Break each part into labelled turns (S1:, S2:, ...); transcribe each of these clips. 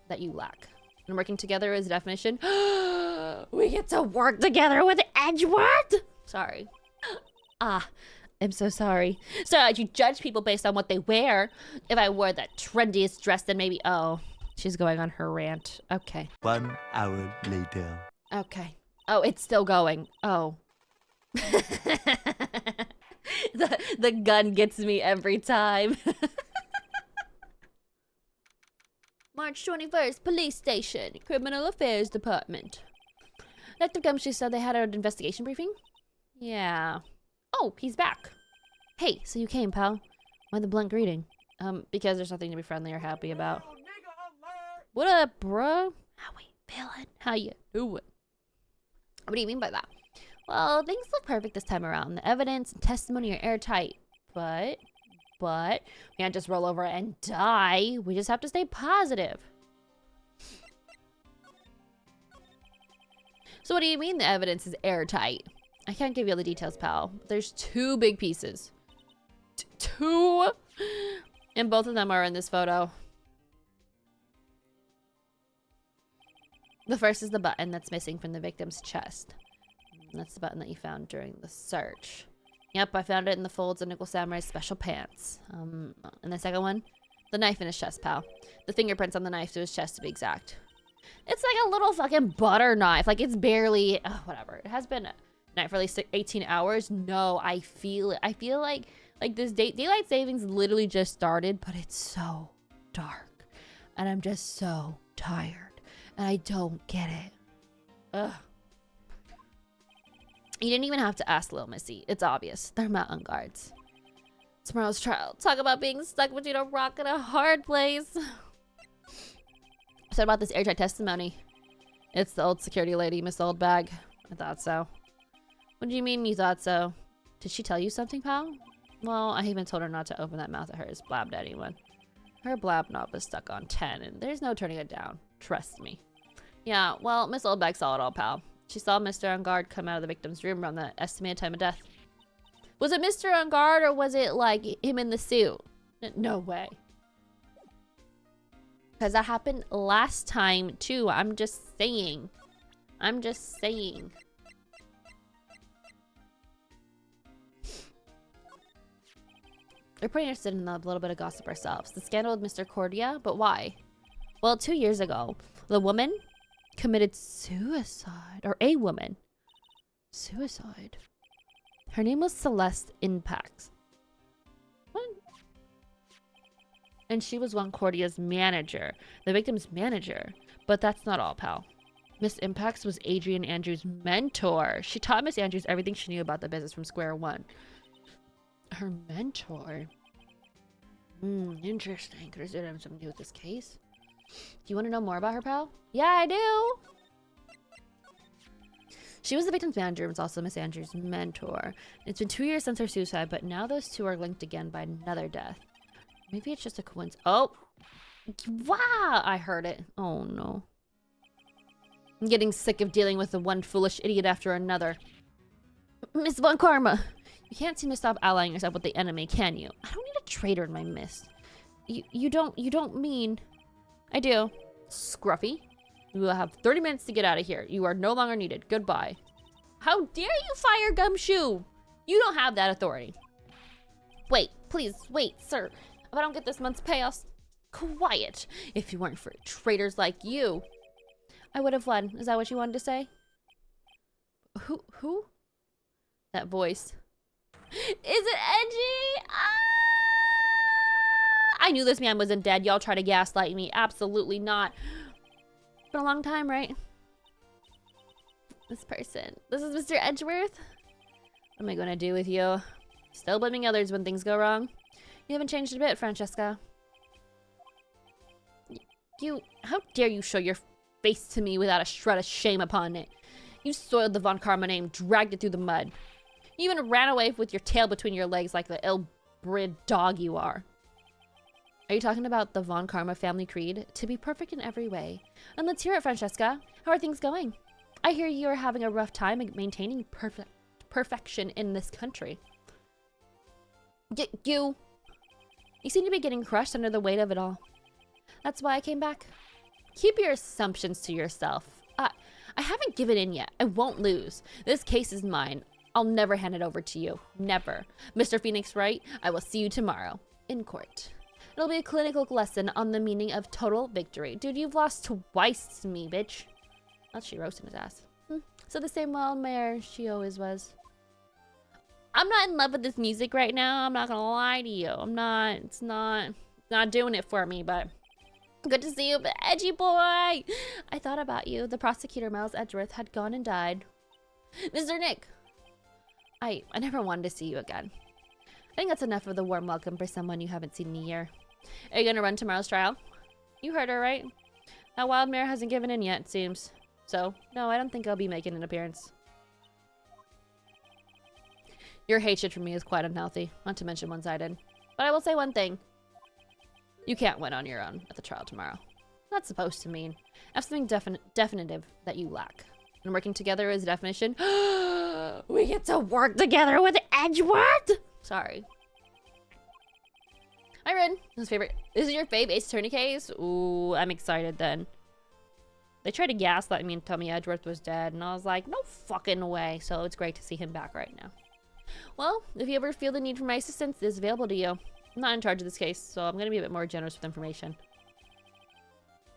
S1: that you lack. And working together is a definition. We get to work together with Edgeworth? Sorry. I'm so sorry. So you judge people based on what they wear. If I wore the trendiest dress, then maybe... Oh, she's going on her rant. Okay.
S2: 1 hour later.
S1: Okay. Oh, it's still going. Oh. the gun gets me every time. March 21st, police station, criminal affairs department. Detective Gumshoe said they had an investigation briefing? Yeah. Oh, he's back. Hey, so you came, pal. Why the blunt greeting? Because there's nothing to be friendly or happy about. What up, bro? How we feeling? How you doing? What do you mean by that? Well, things look perfect this time around. The evidence and testimony are airtight. But, we can't just roll over and die. We just have to stay positive. So what do you mean the evidence is airtight? I can't give you all the details, pal. There's 2 big pieces. 2? And both of them are in this photo. The first is the button that's missing from the victim's chest. That's the button that you found during the search. Yep, I found it in the folds of Nickel Samurai's special pants. And the second one? The knife in his chest, pal. The fingerprints on the knife to his chest, to be exact. It's like a little fucking butter knife. Like, it's barely... whatever. It has been a night for at least 18 hours. No, I feel it. I feel like this daylight savings literally just started, but it's so dark. And I'm just so tired. And I don't get it. Ugh. You didn't even have to ask Lil Missy. It's obvious. They're mountain guards. Tomorrow's trial. Talk about being stuck between a rock and a hard place. So about this airtight testimony. It's the old security lady, Miss Oldbag. I thought so. What do you mean you thought so? Did she tell you something, pal? Well, I even told her not to open that mouth of hers. Blabbed to anyone. Her blab knob is stuck on 10, and there's no turning it down. Trust me. Yeah, well, Miss Oldbag saw it all, pal. She saw Mr. On Guard come out of the victim's room around the estimated time of death. Was it Mr. On Guard or was it like him in the suit? No way. Because that happened last time too. I'm just saying. I'm just saying. We're pretty interested in a little bit of gossip ourselves. The scandal with Mr. Cordia, but why? Well, 2 years ago, the woman committed suicide, or a woman. Suicide. Her name was Celeste Impact. What? And she was one Cordia's manager, the victim's manager. But that's not all, pal. Miss Impacts was Adrian Andrews' mentor. She taught Miss Andrews everything she knew about the business from square one. Her mentor? Interesting. Could it have something to do with this case? Do you want to know more about her, pal? Yeah, I do. She was the victim's manager and was also Miss Andrews' mentor. It's been 2 years since her suicide, but now those two are linked again by another death. Maybe it's just a coincidence. Oh! Wow! I heard it. Oh, no. I'm getting sick of dealing with the one foolish idiot after another. Miss Von Karma! You can't seem to stop allying yourself with the enemy, can you? I don't need a traitor in my midst. You don't mean... I do. Scruffy. You will have 30 minutes to get out of here. You are no longer needed. Goodbye. How dare you fire Gumshoe? You don't have that authority. Wait, please, wait, sir. If I don't get this month's pay, I'll... Quiet. If you weren't for traitors like you, I would have won. Is that what you wanted to say? Who? That voice. Is it Edgy? I knew this man wasn't dead. Y'all try to gaslight me. Absolutely not. It's been a long time, right? This person. This is Mr. Edgeworth? What am I going to do with you? Still blaming others when things go wrong? You haven't changed a bit, Francesca. How dare you show your face to me without a shred of shame upon it? You soiled the Von Karma name, dragged it through the mud. You even ran away with your tail between your legs like the ill-bred dog you are. Are you talking about the Von Karma family creed? To be perfect in every way. And let's hear it, Francesca. How are things going? I hear you are having a rough time maintaining perfection in this country. You seem to be getting crushed under the weight of it all. That's why I came back. Keep your assumptions to yourself. I haven't given in yet. I won't lose. This case is mine. I'll never hand it over to you. Never. Mr. Phoenix Wright, I will see you tomorrow. In court. It'll be a clinical lesson on the meaning of total victory. Dude, you've lost twice to me, bitch. Oh, she roasting his ass. So the same wild mare she always was. I'm not in love with this music right now. I'm not gonna lie to you. It's not doing it for me, but good to see you, Edgyboy. I thought about you. The prosecutor, Miles Edgeworth, had gone and died. Mr. Nick. I never wanted to see you again. I think that's enough of the warm welcome for someone you haven't seen in a year. Are you gonna run tomorrow's trial? You heard her, right? That wild mare hasn't given in yet, it seems. So, no, I don't think I'll be making an appearance. Your hatred for me is quite unhealthy, not to mention one-sided. But I will say one thing. You can't win on your own at the trial tomorrow. That's supposed to mean have something definitive that you lack. And working together is a definition. We get to work together with Edgeworth! Sorry. Hi, Rin. This is your fave Ace Attorney case? Ooh, I'm excited then. They tried to gaslight me and tell me Edgeworth was dead, and I was like, no fucking way. So it's great to see him back right now. Well, if you ever feel the need for my assistance, it is available to you. I'm not in charge of this case, so I'm gonna be a bit more generous with information.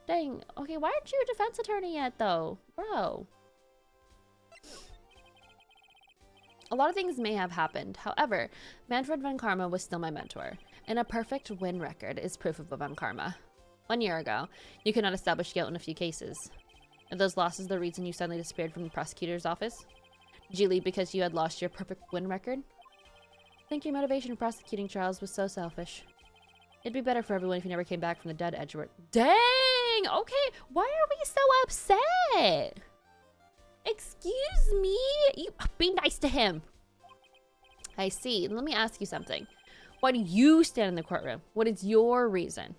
S1: Dang. Okay, why aren't you a defense attorney yet, though? Bro. A lot of things may have happened. However, Manfred von Karma was still my mentor, and a perfect win record is proof of von Karma. 1 year ago, you could not establish guilt in a few cases. Are those losses the reason you suddenly disappeared from the prosecutor's office? Did you leave because you had lost your perfect win record? I think your motivation in prosecuting trials was so selfish. It'd be better for everyone if you never came back from the dead, Edgeworth. Dang! Okay, why are we so upset? Excuse me? You be nice to him. I see. Let me ask you something. Why do you stand in the courtroom? What is your reason?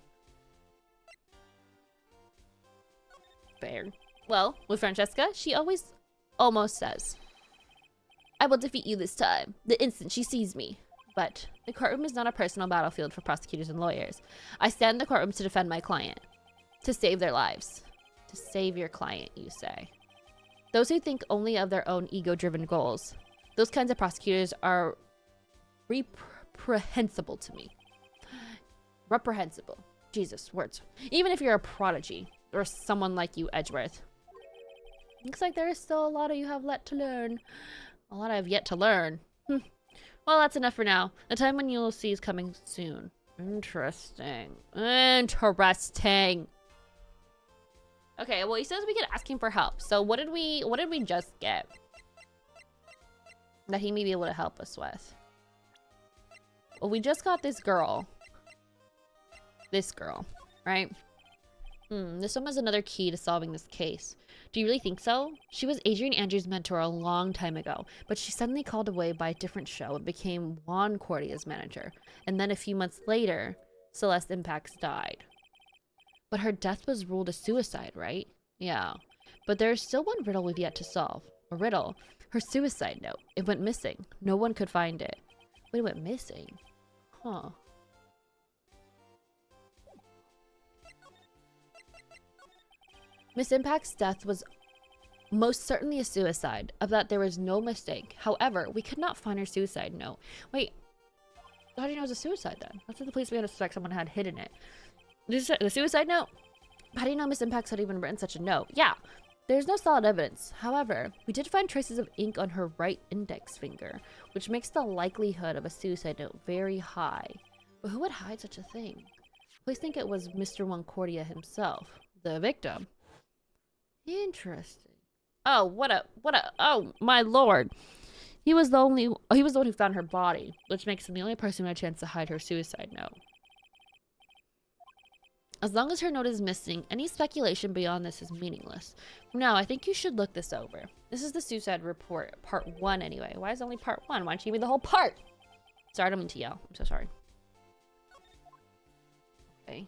S1: Fair. Well, with Francesca, she almost says, I will defeat you this time, the instant she sees me. But the courtroom is not a personal battlefield for prosecutors and lawyers. I stand in the courtroom to defend my client. To save their lives. To save your client, you say. Those who think only of their own ego-driven goals. Those kinds of prosecutors are reprehensible to me. Reprehensible. Jesus, words. Even if you're a prodigy, or someone like you, Edgeworth. Looks like there is still a lot of you have yet to learn. A lot I have yet to learn. Well, that's enough for now. The time when you'll see is coming soon. Interesting. Interesting. Okay, well, he says we could ask him for help. So what did we just get that he may be able to help us with? Well, we just got this girl. This girl, right? This one was another key to solving this case. Do you really think so? She was Adrian Andrews' mentor a long time ago, but she suddenly called away by a different show and became Juan Cordia's manager. And then a few months later, Celeste Impacts died. But her death was ruled a suicide, right? Yeah. But there's still one riddle we've yet to solve. A riddle. Her suicide note. It went missing. No one could find it. Wait, it went missing? Huh. Miss Impact's death was most certainly a suicide. Of that there was no mistake. However, we could not find her suicide note. Wait. How do you know it was a suicide then? That's what the police began to suspect someone had hidden it. The suicide note? How do you know Miss Impacts had even written such a note? Yeah, there's no solid evidence. However, we did find traces of ink on her right index finger, which makes the likelihood of a suicide note very high. But who would hide such a thing? Police think it was Mr. Concordia himself, the victim. Interesting. Oh, oh my lord. He was the one who found her body, which makes him the only person who had a chance to hide her suicide note. As long as her note is missing, any speculation beyond this is meaningless. Now, I think you should look this over. This is the suicide report, part 1 anyway. Why is it only part 1? Why don't you give me the whole part? Sorry, I don't mean to yell. I'm so sorry. Okay.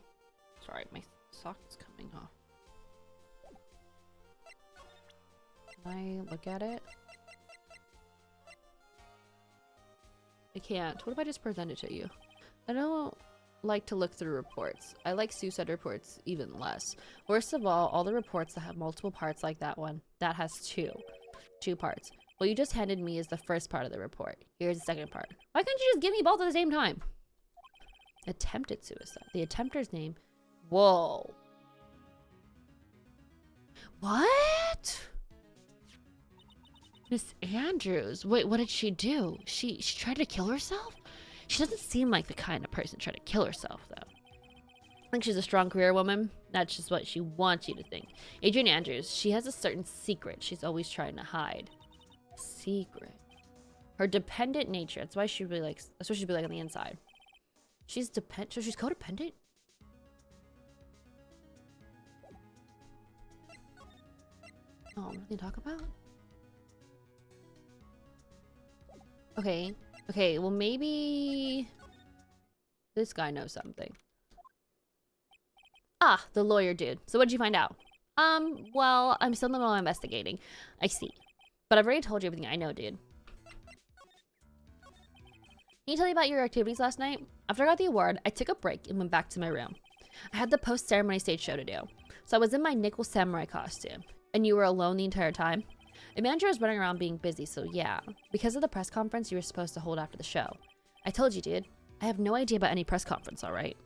S1: Sorry, my sock is coming off. Can I look at it? I can't. What if I just present it to you? I don't... like to look through reports. I like suicide reports even less. Worst of all the reports that have multiple parts like that one, that has two parts. What you just handed me is the first part of the report. Here's the second part. Why couldn't you just give me both at the same time? Attempted suicide. The attempter's name. Whoa. What? Miss Andrews. Wait, what did she do? She tried to kill herself? She doesn't seem like the kind of person to try to kill herself, though. I think she's a strong career woman. That's just what she wants you to think. Adrian Andrews, she has a certain secret she's always trying to hide. Secret. Her dependent nature. That's why she really likes. That's what she'd be like on the inside. She's dependent. So she's codependent. Oh, what do they talk about? Okay. Okay, well maybe this guy knows something. Ah, the lawyer dude. So what did you find out? Well, I'm still in the middle of investigating. I see. But I've already told you everything I know, dude. Can you tell me about your activities last night? After I got the award, I took a break and went back to my room. I had the post-ceremony stage show to do. So I was in my nickel samurai costume. And you were alone the entire time? The manager was running around being busy, so yeah. Because of the press conference you were supposed to hold after the show. I told you, dude. I have no idea about any press conference, alright?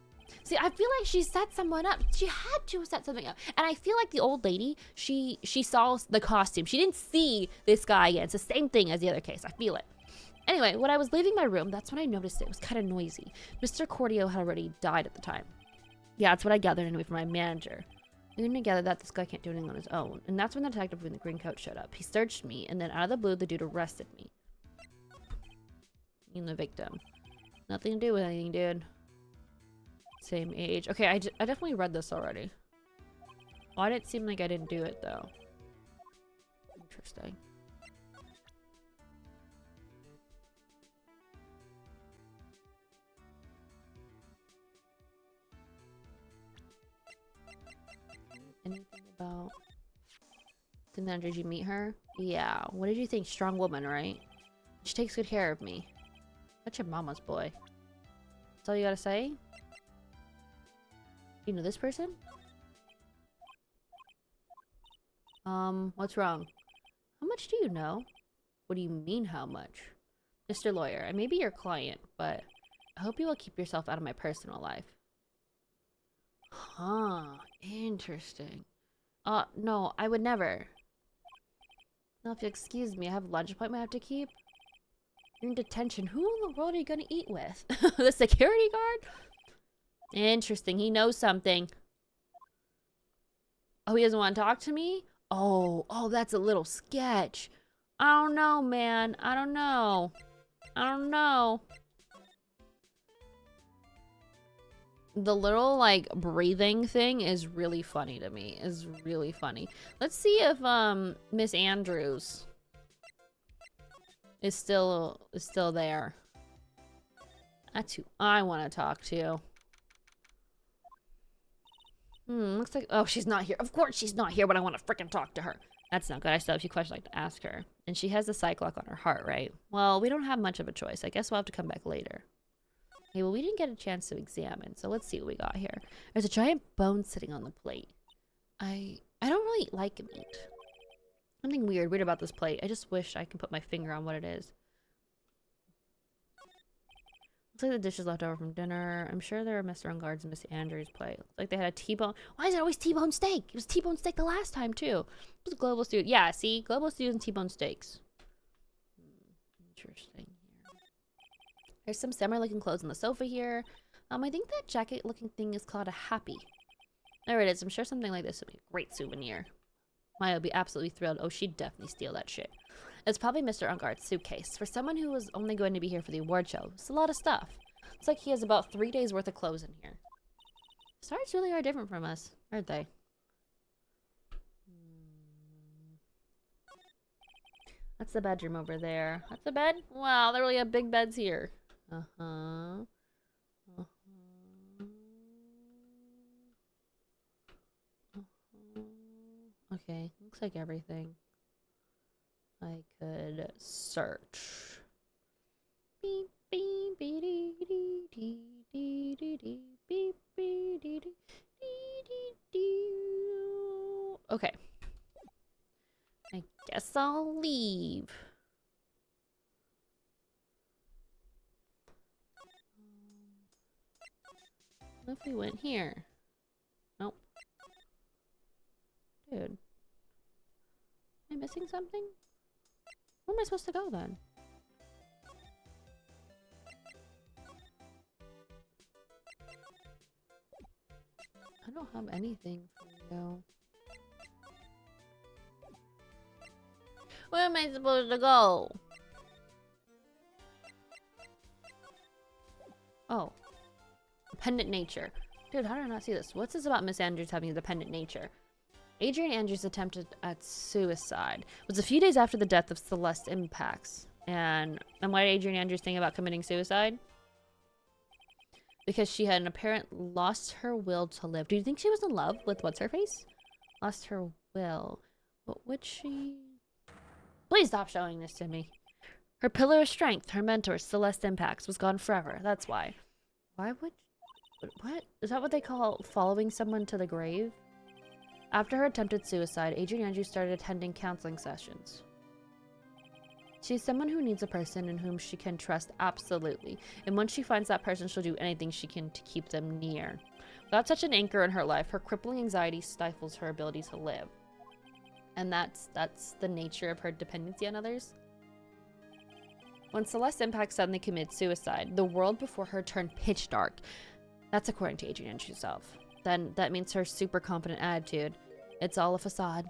S1: See, I feel like she set someone up. She had to set something up. And I feel like the old lady, she saw the costume. She didn't see this guy again. It's the same thing as the other case. I feel it. Anyway, when I was leaving my room, that's when I noticed it was kind of noisy. Mr. Cordio had already died at the time. Yeah, that's what I gathered anyway from my manager. We didn't gather that this guy can't do anything on his own. And that's when the detective in the green coat showed up. He searched me, and then out of the blue, the dude arrested me. Being the victim. Nothing to do with anything, dude. Same age. Okay, I definitely read this already. Why did it seem like I didn't do it, though? Interesting. Anything about the manager? Did you meet her? Yeah. What did you think? Strong woman, right? She takes good care of me. That's your mama's boy. That's all you gotta say? You know this person? What's wrong? How much do you know? What do you mean, how much? Mr. Lawyer, I may be your client, but I hope you will keep yourself out of my personal life. Huh. Interesting. No, I would never. Now, if you'll excuse me, I have a lunch appointment I have to keep. You're in detention. Who in the world are you gonna eat with? The security guard? Interesting. He knows something. Oh, he doesn't want to talk to me? Oh, that's a little sketch. I don't know, man. I don't know. I don't know. The little, like, breathing thing is really funny to me. Is really funny. Let's see if, Miss Andrews is still there. That's who I want to talk to. Looks like... Oh, she's not here. Of course she's not here, but I want to freaking talk to her. That's not good. I still have a few questions I'd like to ask her. And she has the psych lock on her heart, right? Well, we don't have much of a choice. I guess we'll have to come back later. Okay, well, we didn't get a chance to examine, so let's see what we got here. There's a giant bone sitting on the plate. I don't really like meat. Something weird about this plate. I just wish I could put my finger on what it is. Looks like the dishes left over from dinner. I'm sure there are Mr. Unguard's and Miss Andrews' plate. Looks like they had a T-bone. Why is it always T-bone steak? It was T-bone steak the last time, too. It was global stew. Yeah, see? Global stews and T-bone steaks. Interesting. There's some samurai-looking clothes on the sofa here. I think that jacket-looking thing is called a happy. There it is. I'm sure something like this would be a great souvenir. Maya would be absolutely thrilled. Oh, she'd definitely steal that shit. It's probably Mr. Unguard's suitcase. For someone who was only going to be here for the award show, it's a lot of stuff. Looks like he has about 3 days worth of clothes in here. Stars really are different from us, aren't they? That's the bedroom over there. That's the bed? Wow, they really have big beds here. Uh-huh. Okay, looks like everything I could search. Beep, beep, dee, dee, dee, dee, Okay. I guess I'll leave. What if we went here? Nope. Dude. Am I missing something? Where am I supposed to go then? I don't have anything for you. Where am I supposed to go? Oh. Dependent nature. Dude, how did I not see this? What's this about Miss Andrews having a dependent nature? Adrian Andrews attempted at suicide. It was a few days after the death of Celeste Impacts. And why did Adrian Andrews think about committing suicide? Because she had an apparent lost her will to live. Do you think she was in love with what's-her-face? Lost her will. What would she... Please stop showing this to me. Her pillar of strength, her mentor, Celeste Impacts, was gone forever. That's why. Why would... What? Is that what they call following someone to the grave? After her attempted suicide, Adrian Andrews started attending counseling sessions. She's someone who needs a person in whom she can trust absolutely. And once she finds that person, she'll do anything she can to keep them near. Without such an anchor in her life, her crippling anxiety stifles her ability to live. And that's the nature of her dependency on others. When Celeste Impact suddenly committed suicide, the world before her turned pitch dark. That's according to Adrian Andrews herself. Then that means her super confident attitude. It's all a facade.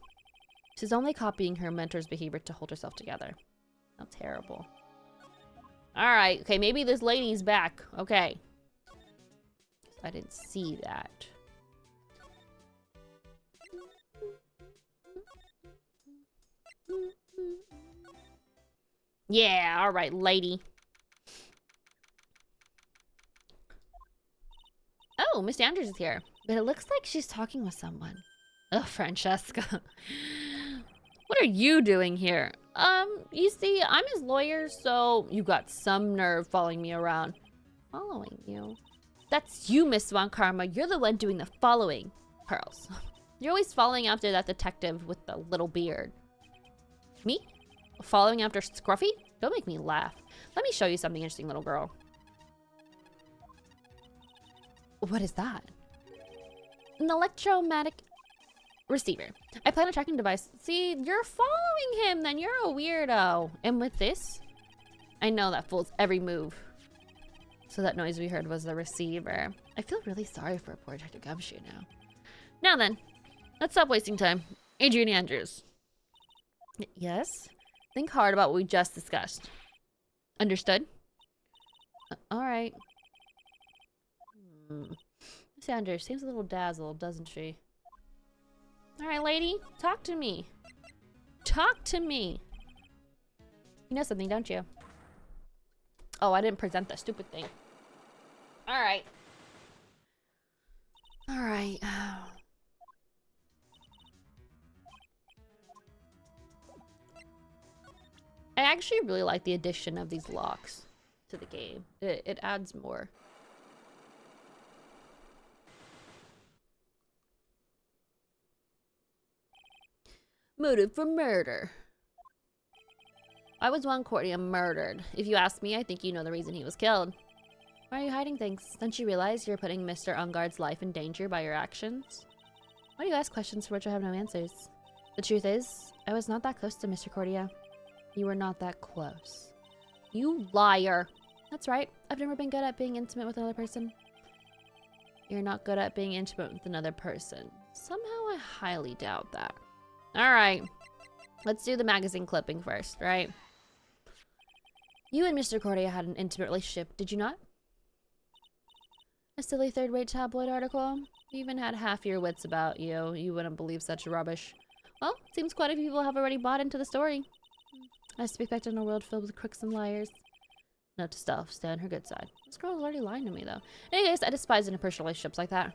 S1: She's only copying her mentor's behavior to hold herself together. How terrible. Alright, okay, maybe this lady's back. Okay. I didn't see that. Yeah, alright, lady. Oh, Miss Andrews is here. But it looks like she's talking with someone. Ugh, Francesca. What are you doing here? You see, I'm his lawyer, so you got some nerve following me around. Following you? That's you, Miss Swan Karma. You're the one doing the following. Pearls. You're always following after that detective with the little beard. Me? Following after Scruffy? Don't make me laugh. Let me show you something interesting, little girl. What is that? An electromagnetic receiver. I plan a tracking device. See, you're following him, then you're a weirdo. And with this, I know that fools every move. So that noise we heard was the receiver. I feel really sorry for poor Detective Gumshoe now. Now then, let's stop wasting time. Adrian Andrews. Yes? Think hard about what we just discussed. Understood? Alright. Miss Andrews seems a little dazzled, doesn't she? Alright, lady. Talk to me. Talk to me. You know something, don't you? Oh, I didn't present that stupid thing. Alright. Alright. I actually really like the addition of these locks to the game. It adds more. Motive for murder. I was one Cordia murdered. If you ask me, I think you know the reason he was killed. Why are you hiding things? Don't you realize you're putting Mr. Ungard's life in danger by your actions? Why do you ask questions for which I have no answers? The truth is, I was not that close to Mr. Cordia. You were not that close. You liar. That's right. I've never been good at being intimate with another person. You're not good at being intimate with another person. Somehow I highly doubt that. Alright. Let's do the magazine clipping first, right? You and Mr. Cordia had an intimate relationship, did you not? A silly third-rate tabloid article? You even had half your wits about you. You wouldn't believe such rubbish. Well, seems quite a few people have already bought into the story. I suspect in a world filled with crooks and liars. Note to self, stay on her good side. This girl is already lying to me, though. Anyways, I despise interpersonal relationships like that.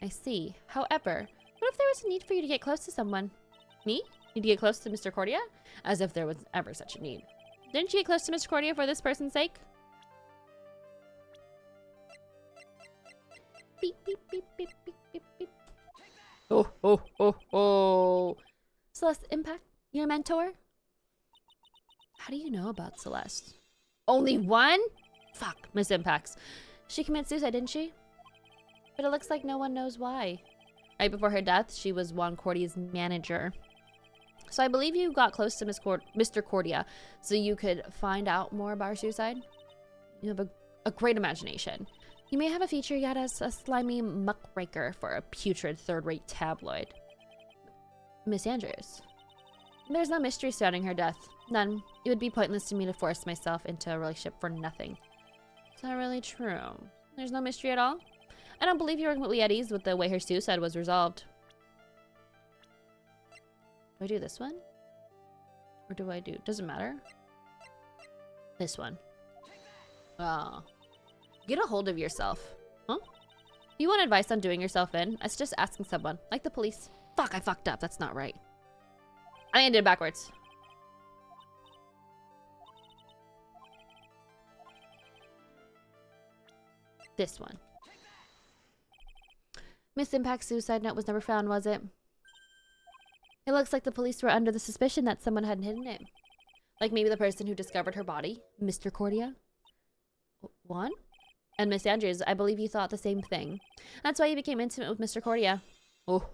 S1: I see. However, what if there was a need for you to get close to someone? Me? Need to get close to Mr. Cordia? As if there was ever such a need. Didn't you get close to Mr. Cordia for this person's sake? Beep, beep, beep, beep, beep, beep, beep. Oh, oh, oh, oh. Celeste Impact, your mentor? How do you know about Celeste? Only one? Fuck, Miss Impacts. She committed suicide, didn't she? But it looks like no one knows why. Right before her death, she was Juan Cordia's manager. So I believe you got close to Mr. Cordia so you could find out more about her suicide. You have a great imagination. You may have a future yet as a slimy muckraker for a putrid third-rate tabloid. Miss Andrews. There's no mystery surrounding her death. None. It would be pointless to me to force myself into a relationship for nothing. Is that really true? There's no mystery at all? I don't believe you were completely at ease with the way her suicide was resolved. Do I do this one? Or do I do... Doesn't matter. This one. Oh. Get a hold of yourself. Huh? If you want advice on doing yourself in, I suggest asking someone. Like the police. Fuck, I fucked up. That's not right. I think I did it backwards. This one. Miss Impact's suicide note was never found, was it? It looks like the police were under the suspicion that someone had hidden it. Like maybe the person who discovered her body, Mr. Cordia. Juan? And Miss Andrews, I believe you thought the same thing. That's why you became intimate with Mr. Cordia. Oh,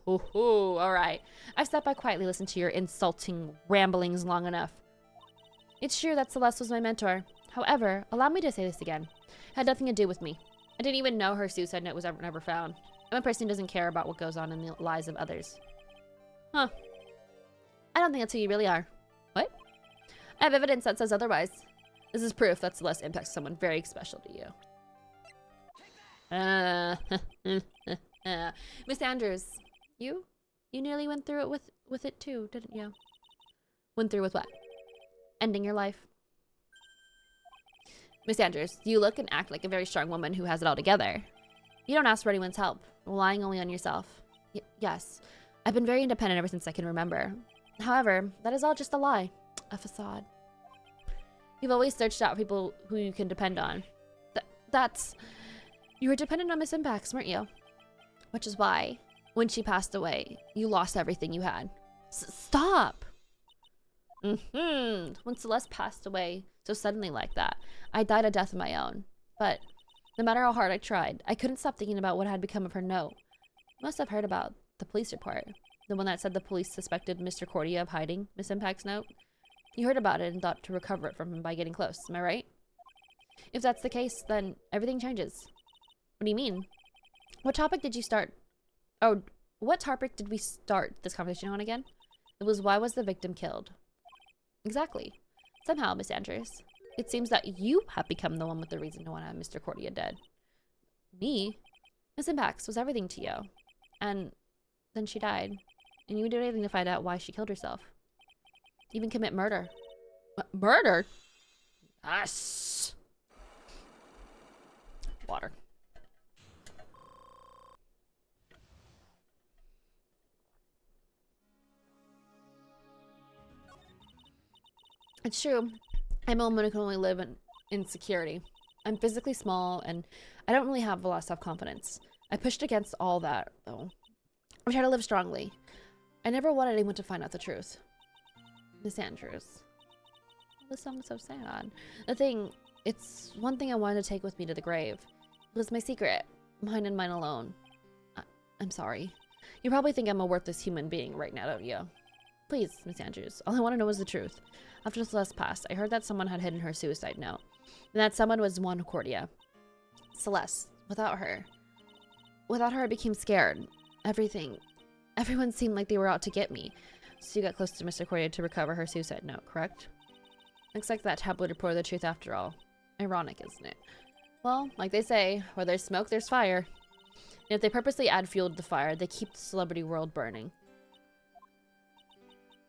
S1: all right. I've sat by quietly listened to your insulting ramblings long enough. It's true that Celeste was my mentor. However, allow me to say this again. It had nothing to do with me. I didn't even know her suicide note was never found. I'm a person who doesn't care about what goes on in the lives of others. Huh. I don't think that's who you really are. What? I have evidence that says otherwise. This is proof that Celeste impacts someone very special to you. Miss Andrews, you nearly went through it with it too, didn't you? Went through with what? Ending your life. Miss Andrews, you look and act like a very strong woman who has it all together. You don't ask for anyone's help, relying only on yourself. Yes, I've been very independent ever since I can remember. However, that is all just a lie, a facade. You've always searched out people who you can depend on. You were dependent on Miss Impacts, weren't you? Which is why, when she passed away, you lost everything you had. Stop! When Celeste passed away so suddenly like that, I died a death of my own. But no matter how hard I tried, I couldn't stop thinking about what had become of her note. You must have heard about the police report. The one that said the police suspected Mr. Cordia of hiding Miss Impact's note. You heard about it and thought to recover it from him by getting close, am I right? If that's the case, then everything changes. What do you mean? What topic did you start? Oh, what topic did we start this conversation on again? It was why was the victim killed? Exactly. Somehow, Miss Andrews, it seems that you have become the one with the reason to want to have Mr. Cordia dead. Me? Miss Impacts was everything to you. And then she died. And you would do anything to find out why she killed herself. Even commit murder. Murder? Yes. Water. It's true. I'm a woman who can only live in insecurity. I'm physically small, and I don't really have a lot of self-confidence. I pushed against all that, though. I try to live strongly. I never wanted anyone to find out the truth. Miss Andrews. This song is so sad. It's one thing I wanted to take with me to the grave. It was my secret. Mine and mine alone. I'm sorry. You probably think I'm a worthless human being right now, don't you? Please, Miss Andrews. All I want to know is the truth. After Celeste passed, I heard that someone had hidden her suicide note. And that someone was Juan Cordia. Celeste. Without her, I became scared. Everyone seemed like they were out to get me. So you got close to Mr. Cordia to recover her suicide note, correct? Looks like that tabloid reported the truth after all. Ironic, isn't it? Well, like they say, where there's smoke, there's fire. And if they purposely add fuel to the fire, they keep the celebrity world burning.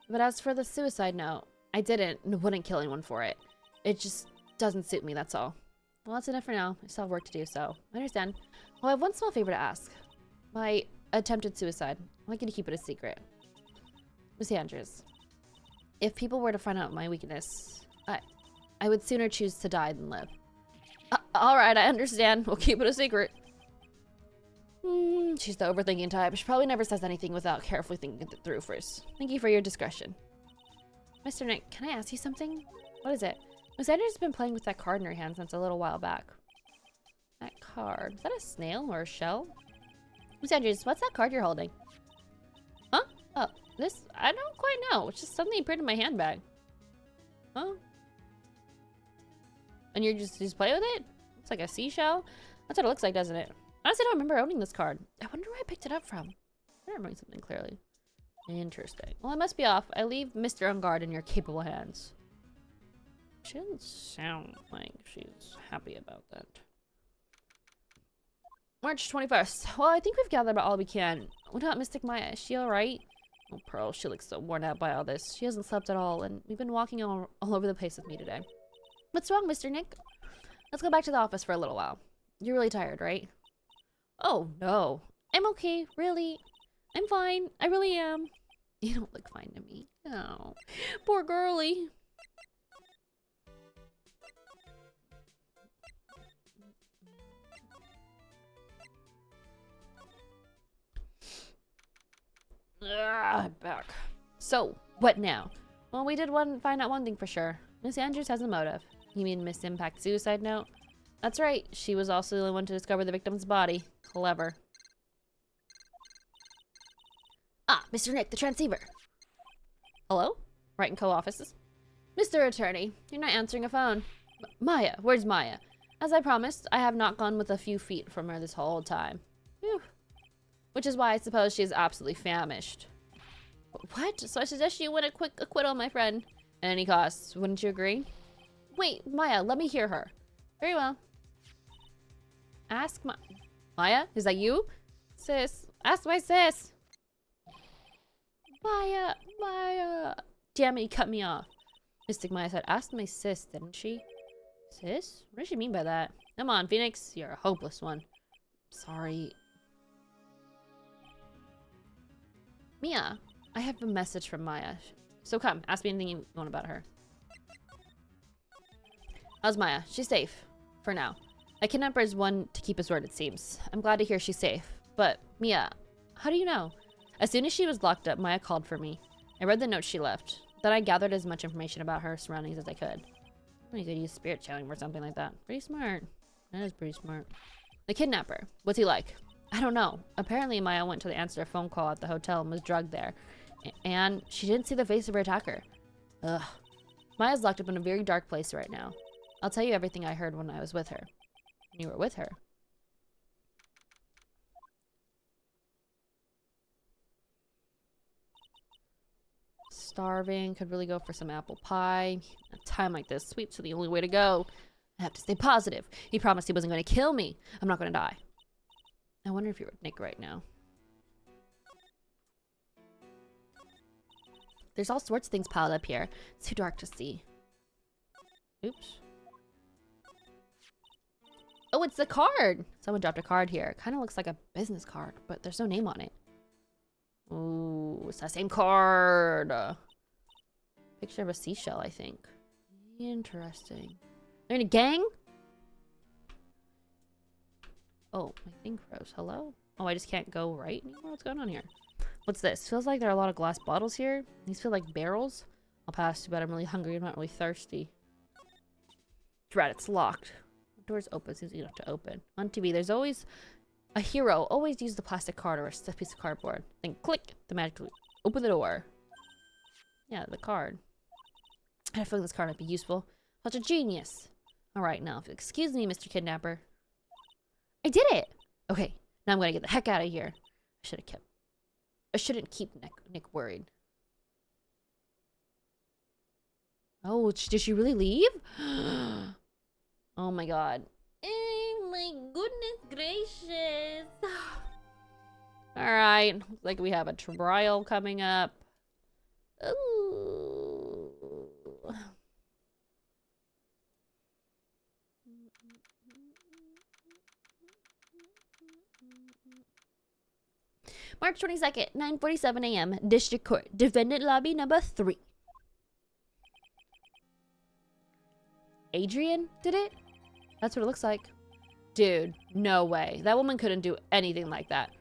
S1: But as for the suicide note, I wouldn't kill anyone for it. It just doesn't suit me, that's all. Well, that's enough for now. I still have work to do, so I understand. Well, I have one small favor to ask. My attempted suicide. I'd like you to keep it a secret. Miss Andrews, if people were to find out my weakness, I would sooner choose to die than live. Alright, I understand. We'll keep it a secret. She's the overthinking type. She probably never says anything without carefully thinking it through first. Thank you for your discretion. Mr. Nick, can I ask you something? What is it? Miss Andrews has been playing with that card in her hand since a little while back. That card. Is that a snail or a shell? Miss Andrews, what's that card you're holding? Huh? Oh, this? I don't quite know. It's just something appeared in my handbag. Huh? And you're just play with it? Looks like a seashell? That's what it looks like, doesn't it? Honestly, I don't remember owning this card. I wonder where I picked it up from. I remember something clearly. Interesting. Well, I must be off. I leave Mr. Ungard in your capable hands. She doesn't sound like she's happy about that. March 21st. Well, I think we've gathered about all we can. What about Mystic Maya? Is she alright? Oh, Pearl, she looks so worn out by all this. She hasn't slept at all, and we've been walking all over the place with me today. What's wrong, Mr. Nick? Let's go back to the office for a little while. You're really tired, right? Oh, no. I'm okay, really. I'm fine. I really am. You don't look fine to me. Oh, poor girlie. I'm back. So, what now? Well, we did find out one thing for sure. Miss Andrews has a motive. You mean Miss Impact suicide note? That's right. She was also the only one to discover the victim's body. Clever. Ah, Mr. Nick, the transceiver. Hello? Right in co-offices. Mr. Attorney, you're not answering a phone. Maya, where's Maya? As I promised, I have not gone with a few feet from her this whole time. Whew. Which is why I suppose she is absolutely famished. What? So I suggest you win a quick acquittal, my friend. At any cost. Wouldn't you agree? Wait, Maya, let me hear her. Very well. Ask Maya, is that you? Sis, ask my sis. Maya, Maya. Damn it, you cut me off. Mystic Maya said, ask my sis, didn't she? Sis? What does she mean by that? Come on, Phoenix, you're a hopeless one. Sorry. Mia, I have a message from Maya. So come, ask me anything you want about her. How's Maya? She's safe. For now. A kidnapper is one to keep his word, it seems. I'm glad to hear she's safe. But, Mia, how do you know? As soon as she was locked up, Maya called for me. I read the note she left. Then I gathered as much information about her surroundings as I could. You could use spirit channeling or something like that. Pretty smart. That is pretty smart. The kidnapper. What's he like? I don't know. Apparently, Maya went to answer a phone call at the hotel and was drugged there. And she didn't see the face of her attacker. Ugh. Maya's locked up in a very dark place right now. I'll tell you everything I heard when I was with her. When you were with her. Starving. Could really go for some apple pie. A time like this, sweets are the only way to go. I have to stay positive. He promised he wasn't going to kill me. I'm not going to die. I wonder if you're with Nick right now. There's all sorts of things piled up here. It's too dark to see. Oops. Oh, it's the card! Someone dropped a card here. Kind of looks like a business card, but there's no name on it. Ooh, it's that same card. Picture of a seashell, I think. Interesting. They're in a gang? Oh, my thing froze. Hello? Oh, I just can't go right anymore? What's going on here? What's this? Feels like there are a lot of glass bottles here. These feel like barrels. I'll pass, but I'm really hungry. I'm not really thirsty. Drat, it's locked. The door's open. It's easy enough to open. On TV, there's always a hero. Always use the plastic card or a stiff piece of cardboard. Then click to magically open the door. Yeah, the card. I had a feeling this card might be useful. Such a genius. Alright, now, if you excuse me, Mr. Kidnapper. I did it! Okay, now I'm gonna get the heck out of here. I shouldn't keep Nick worried. Oh, did she really leave? Oh my god. Oh my goodness gracious. Alright, looks like we have a trial coming up. Ooh. March 22nd, 9:47 a.m. District Court. Defendant Lobby number 3. Adrian did it? That's what it looks like. Dude, no way. That woman couldn't do anything like that.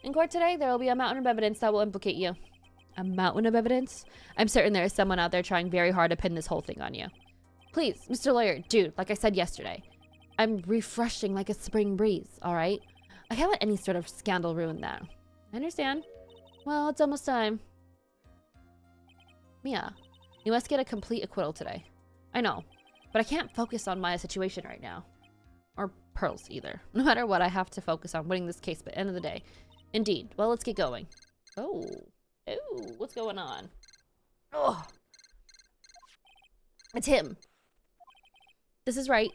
S1: In court today, there will be a mountain of evidence that will implicate you. A mountain of evidence? I'm certain there is someone out there trying very hard to pin this whole thing on you. Please, Mr. Lawyer, dude, like I said yesterday, I'm refreshing like a spring breeze, alright? I can't let any sort of scandal ruin that. I understand. Well, it's almost time. Mia, you must get a complete acquittal today. I know, but I can't focus on Maya's situation right now. Or Pearl's either. No matter what, I have to focus on winning this case by the end of the day. Indeed. Well, let's get going. Oh. Ooh, what's going on? Oh. It's him. This is right.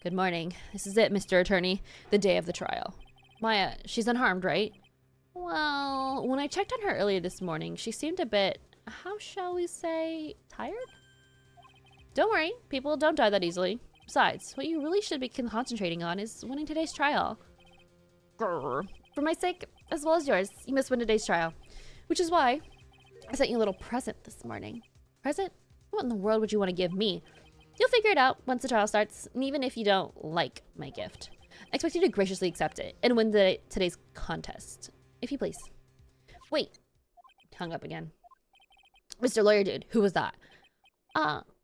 S1: Good morning. This is it, Mr. Attorney. The day of the trial. Maya, she's unharmed, right? Well, when I checked on her earlier this morning, she seemed a bit, how shall we say, tired? Don't worry, people don't die that easily. Besides, what you really should be concentrating on is winning today's trial. Grr. For my sake, as well as yours, you must win today's trial. Which is why I sent you a little present this morning. Present? What in the world would you want to give me? You'll figure it out once the trial starts, and even if you don't like my gift. I expect you to graciously accept it and win today's contest. If you please. Wait. Hung up again. Mr. Lawyer Dude, who was that?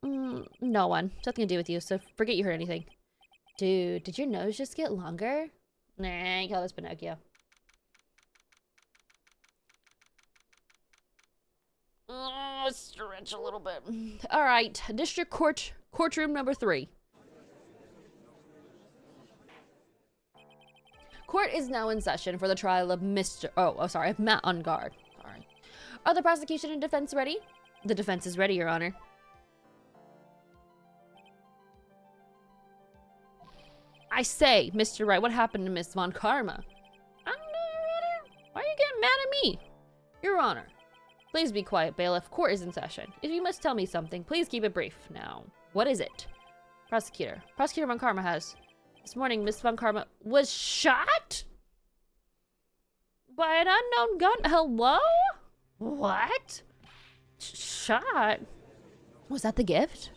S1: No one. Nothing to do with you, so forget you heard anything. Dude, did your nose just get longer? Nah, you call this Pinocchio. Stretch a little bit. Alright, District Courtroom number 3. Court is now in session for the trial of Matt on guard. Sorry. Are the prosecution and defense ready? The defense is ready, Your Honor. I say, Mr. Wright, what happened to Miss Von Karma? I don't know, Your Honor. Why are you getting mad at me? Your Honor. Please be quiet, bailiff. Court is in session. If you must tell me something, please keep it brief. Now, what is it? Prosecutor. Prosecutor Von Karma has. This morning, Miss Von Karma was shot? By an unknown gun? Hello? What? Shot? Was that the gift?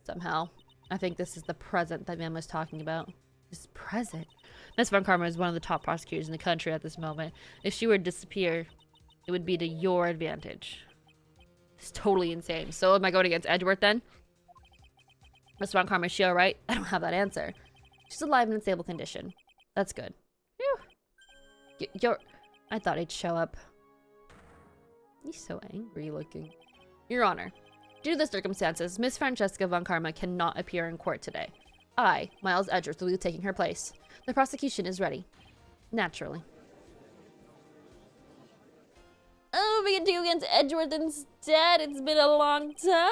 S1: Somehow. I think this is the present that man was talking about. This present? Miss Von Karma is one of the top prosecutors in the country at this moment. If she were to disappear, it would be to your advantage. It's totally insane. So am I going against Edgeworth then? Miss Von Karma, is she alright? I don't have that answer. She's alive and in stable condition. That's good. Phew. I thought he'd show up. He's so angry looking. Your Honor, due to the circumstances, Miss Francesca Von Karma cannot appear in court today. I, Miles Edgeworth, will be taking her place. The prosecution is ready. Naturally. Oh, we can do against Edgeworth instead. It's been a long time.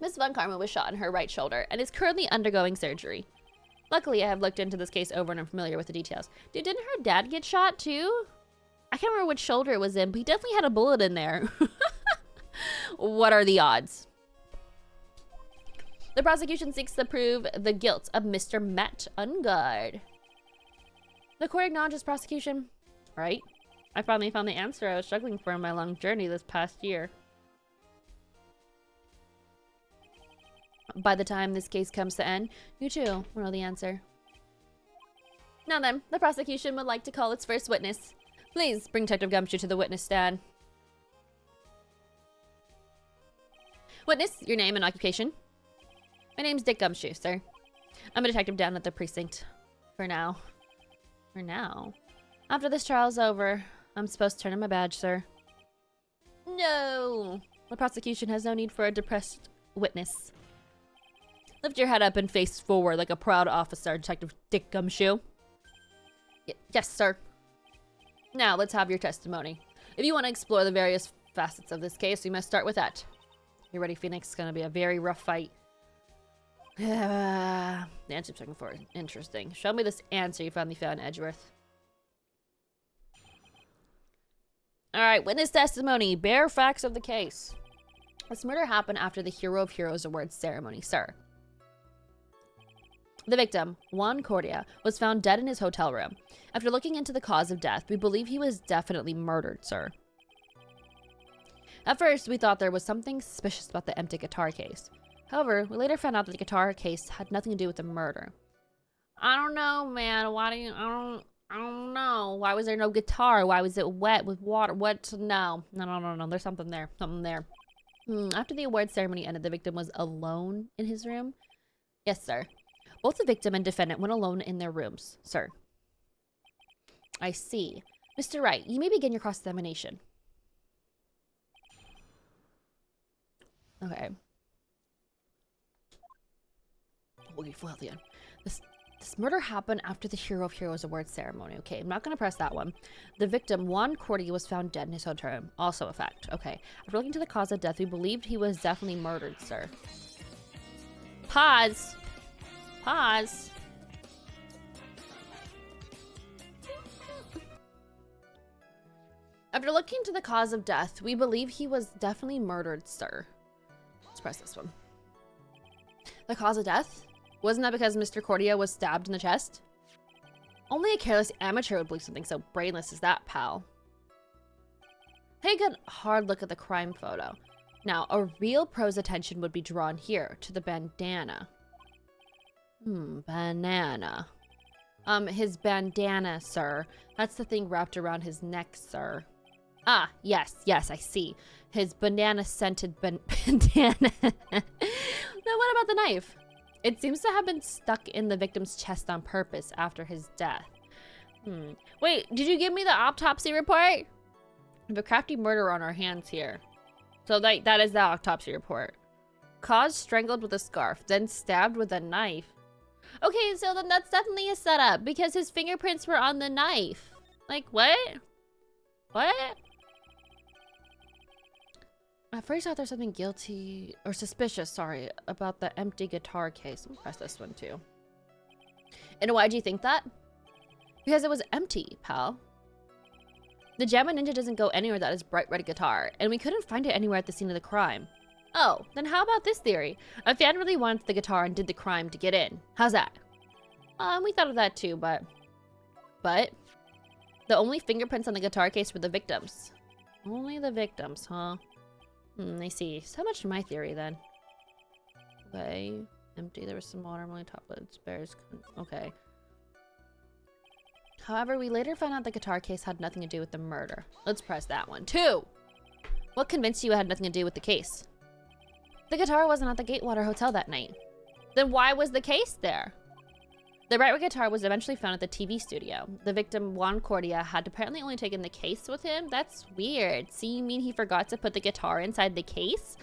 S1: Miss Von Karma was shot in her right shoulder and is currently undergoing surgery. Luckily, I have looked into this case over and I'm familiar with the details. Dude, didn't her dad get shot too? I can't remember which shoulder it was in, but he definitely had a bullet in there. What are the odds? The prosecution seeks to prove the guilt of Mr. Matt Ungard. The court acknowledges prosecution. Right? I finally found the answer I was struggling for in my long journey this past year. By the time this case comes to end, you too will know the answer. Now then, the prosecution would like to call its first witness. Please bring Detective Gumshoe to the witness stand. Witness, your name and occupation. My name's Dick Gumshoe, sir. I'm a detective down at the precinct. For now. For now? After this trial's over, I'm supposed to turn in my badge, sir. No! The prosecution has no need for a depressed witness. Lift your head up and face forward like a proud officer, Detective Dick Gumshoe. Yes, sir. Now, let's have your testimony. If you want to explore the various facets of this case, we must start with that. You ready, Phoenix? It's gonna be a very rough fight. The answer I'm looking for. Interesting. Show me this answer you finally found, Edgeworth. Alright, witness testimony. Bare facts of the case. This murder happened after the Hero of Heroes Awards ceremony, sir. The victim, Juan Cordia, was found dead in his hotel room. After looking into the cause of death, we believe he was definitely murdered, sir. At first, we thought there was something suspicious about the empty guitar case. However, we later found out that the guitar case had nothing to do with the murder. I don't know, man. Why do you? I don't know. Why was there no guitar? Why was it wet with water? What? No. No, no, no, no. There's something there. Something there. After the award ceremony ended, the victim was alone in his room. Yes, sir. Both the victim and defendant went alone in their rooms, sir. I see. Mr. Wright, you may begin your cross-examination. Okay. Wait, full at the end. This murder happened after the Hero of Heroes award ceremony. Okay, I'm not going to press that one. The victim, Juan Cordia, was found dead in his hotel room. Also a fact. Okay. After looking into the cause of death, we believed he was definitely murdered, sir. Pause. Pause. After looking into the cause of death, we believe he was definitely murdered, sir. Let's press this one. The cause of death? Wasn't that because Mr. Cordia was stabbed in the chest? Only a careless amateur would believe something so brainless as that, pal. Take a hard look at the crime photo. Now, a real pro's attention would be drawn here, to the bandana. Banana. His bandana, sir. That's the thing wrapped around his neck, sir. Ah, yes, I see. His banana-scented bandana. Now what about the knife? It seems to have been stuck in the victim's chest on purpose after his death. Wait, did you give me the autopsy report? We have a crafty murder on our hands here. So that is the autopsy report. Cause strangled with a scarf, then stabbed with a knife. Okay, so then that's definitely a setup because his fingerprints were on the knife. Like, what? What? At first I thought there's something guilty or suspicious, sorry, about the empty guitar case. Let me press this one too. And why do you think that? Because it was empty, pal. The Jamma Ninja doesn't go anywhere without his bright red guitar, and we couldn't find it anywhere at the scene of the crime. Oh, then how about this theory? A fan really wanted the guitar and did the crime to get in. How's that? We thought of that too, but the only fingerprints on the guitar case were the victims. Only the victims, huh? I see. So much for my theory then. Okay. Empty. There was some water. Only top lids. Bears. Okay. However, we later found out the guitar case had nothing to do with the murder. Let's press that one. 2. What convinced you it had nothing to do with the case? The guitar wasn't at the Gatewater Hotel that night. Then why was the case there? The bright red guitar was eventually found at the TV studio. The victim, Juan Cordia, had apparently only taken the case with him. That's weird. So you mean he forgot to put the guitar inside the case?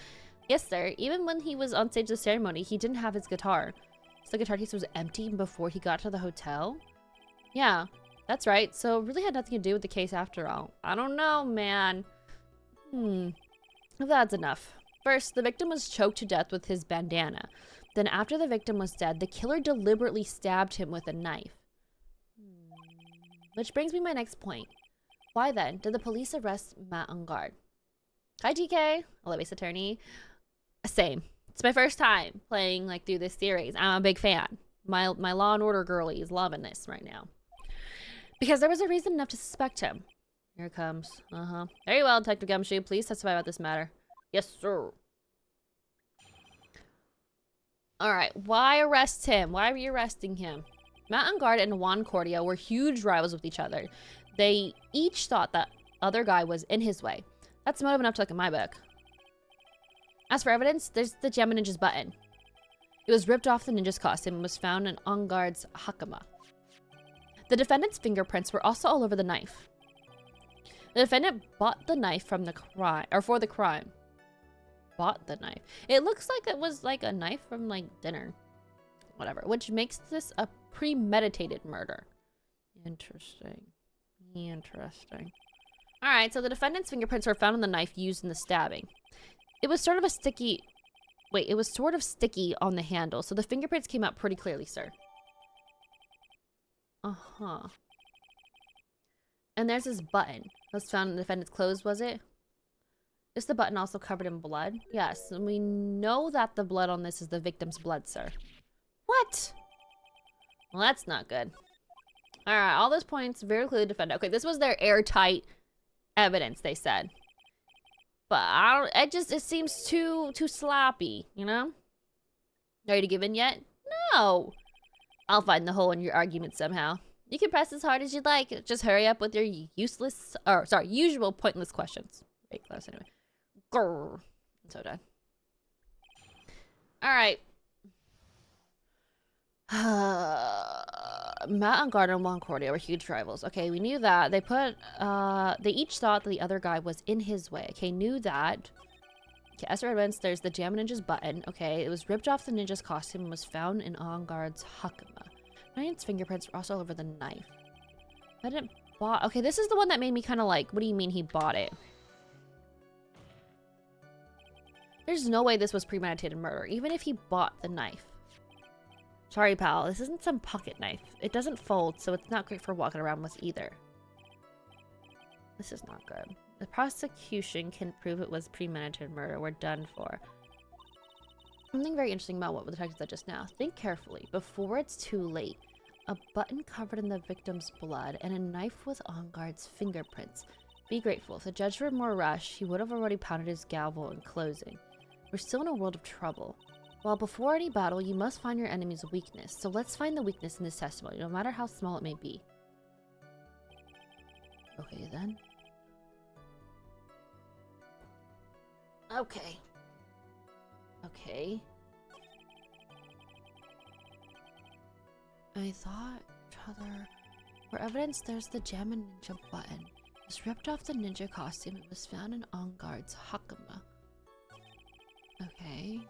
S1: Yes, sir. Even when he was on stage of the ceremony, he didn't have his guitar. So the guitar case was empty before he got to the hotel? Yeah, that's right. So it really had nothing to do with the case after all. I don't know, man. That's enough. First, the victim was choked to death with his bandana. Then after the victim was dead, the killer deliberately stabbed him with a knife. Which brings me to my next point. Why then did the police arrest Matt Ungard? Hi, TK, Olivia attorney. Same. It's my first time playing through this series. I'm a big fan. My Law and Order girlie is loving this right now. Because there was a reason enough to suspect him. Here it comes. Very well, Detective Gumshoe. Please testify about this matter. Yes, sir. Alright, why arrest him? Why are we arresting him? Matt Ungard and Juan Cordia were huge rivals with each other. They each thought that other guy was in his way. That's motive enough to look in my book. As for evidence, there's the Jamma Ninja's button. It was ripped off the ninja's costume and was found in Ungard's hakama. The defendant's fingerprints were also all over the knife. The defendant bought the knife from the crime, or for the crime. Bought the knife. It looks like it was a knife from dinner. Whatever. Which makes this a premeditated murder. Interesting. Alright, so the defendant's fingerprints were found on the knife used in the stabbing. It was sort of sticky on the handle, so the fingerprints came out pretty clearly, sir. And there's this button. That was found in the defendant's clothes, was it? Is the button also covered in blood? Yes, and we know that the blood on this is the victim's blood, sir. What? Well, that's not good. Alright, all those points very clearly defended. Okay, this was their airtight evidence, they said. But it seems too sloppy, you know? Are you to give in yet? No. I'll find the hole in your argument somehow. You can press as hard as you'd like. Just hurry up with your usual pointless questions. Very close anyway. Grrr. I'm so done. All right. Matt and Gardner and Concordia were huge rivals. Okay, we knew that. They each thought that the other guy was in his way. Okay, knew that. Okay, as for evidence, there's the Jam Ninja's button. Okay, it was ripped off the ninja's costume and was found in On-Guard's Hakama. Ryan's fingerprints were also all over the knife. I didn't bought. Okay, this is the one that made me kind of like, what do you mean he bought it? There's no way this was premeditated murder, even if he bought the knife. Sorry, pal, this isn't some pocket knife. It doesn't fold, so it's not great for walking around with either. This is not good. The prosecution can prove it was premeditated murder. We're done for. Something very interesting about what the detective said just now. Think carefully, before it's too late. A button covered in the victim's blood and a knife with On-Guard's fingerprints. Be grateful. If the judge were more rash, he would have already pounded his gavel in closing. We're still in a world of trouble. Well, before any battle, you must find your enemy's weakness. So let's find the weakness in this testimony, no matter how small it may be. Okay, then. Okay. Okay. I thought for evidence, there's the Jam and Ninja button. It was ripped off the ninja costume. It was found in On-Guard's Hakama. Okay.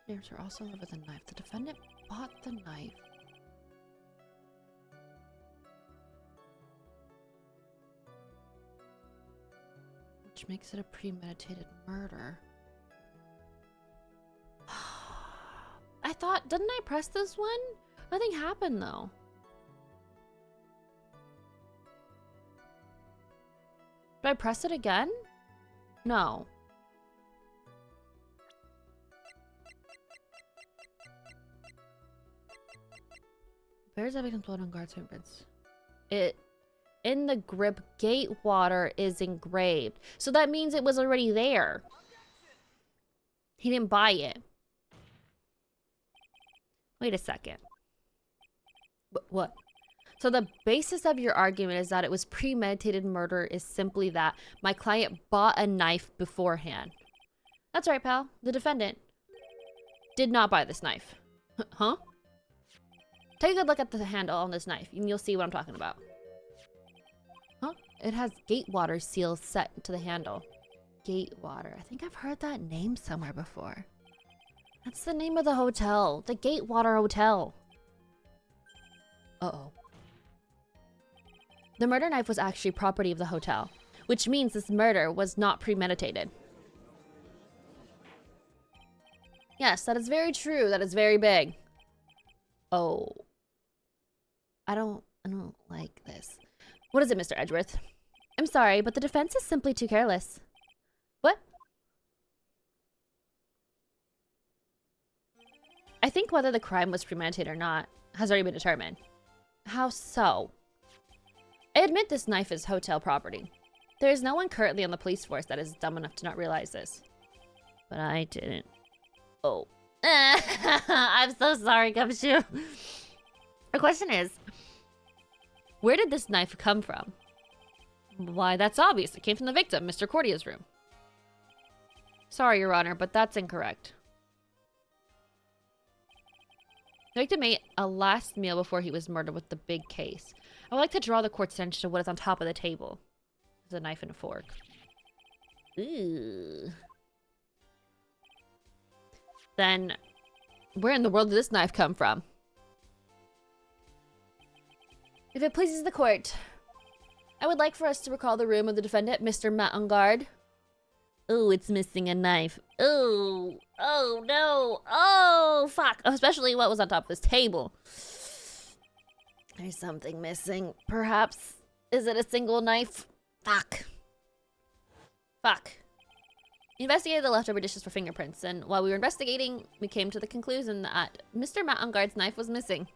S1: Names are also over the knife. The defendant bought the knife. Which makes it a premeditated murder. I thought, didn't I press this one? Nothing happened though. Did I press it again? No. Where's the victim's blood on guard's fingerprints? In the grip, gate water is engraved. So that means it was already there. He didn't buy it. Wait a second. What? So the basis of your argument is that it was premeditated murder is simply that my client bought a knife beforehand. That's right, pal. The defendant did not buy this knife. Huh? Take a good look at the handle on this knife and you'll see what I'm talking about. Huh? It has Gatewater seal set to the handle. Gatewater. I think I've heard that name somewhere before. That's the name of the hotel. The Gatewater Hotel. Uh-oh. The murder knife was actually property of the hotel, which means this murder was not premeditated. Yes, that is very true. That is very big. Oh. I don't like this. What is it, Mr. Edgeworth? I'm sorry, but the defense is simply too careless. What? I think whether the crime was premeditated or not has already been determined. How so? I admit this knife is hotel property. There is no one currently on the police force that is dumb enough to not realize this. But I didn't. Oh. I'm so sorry, Gumshoe. The question is, where did this knife come from? Why, that's obvious. It came from the victim, Mr. Cordia's room. Sorry, Your Honor, but that's incorrect. The victim ate a last meal before he was murdered with the big case. I would like to draw the court's attention to what is on top of the table. There's a knife and a fork. Ooh. Then, where in the world did this knife come from? If it pleases the court, I would like for us to recall the room of the defendant, Mr. Matt on guard. Oh, it's missing a knife. Oh, oh no. Oh, fuck. Especially what was on top of this table. There's something missing. Perhaps. Is it a single knife? Fuck. Fuck. We investigated the leftover dishes for fingerprints, and while we were investigating, we came to the conclusion that Mr. Matt on guard's knife was missing.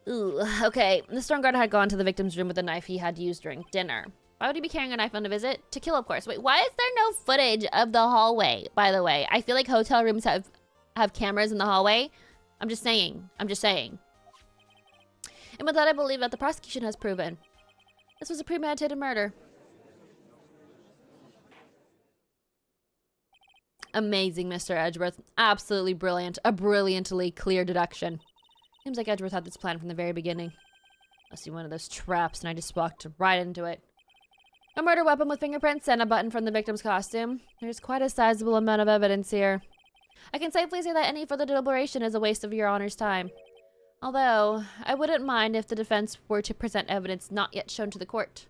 S1: Ooh, okay. Mr. on guard had gone to the victim's room with the knife he had used during dinner. Why would he be carrying a knife on a visit? To kill, of course. Wait, why is there no footage of the hallway, by the way? I feel like hotel rooms have cameras in the hallway. I'm just saying. I'm just saying. And with that, I believe that the prosecution has proven this was a premeditated murder. Amazing, Mr. Edgeworth. Absolutely brilliant. A brilliantly clear deduction. Seems like Edgeworth had this plan from the very beginning. Must be one of those traps, and I just walked right into it. A murder weapon with fingerprints and a button from the victim's costume. There's quite a sizable amount of evidence here. I can safely say that any further deliberation is a waste of your Honor's time. Although, I wouldn't mind if the defense were to present evidence not yet shown to the court.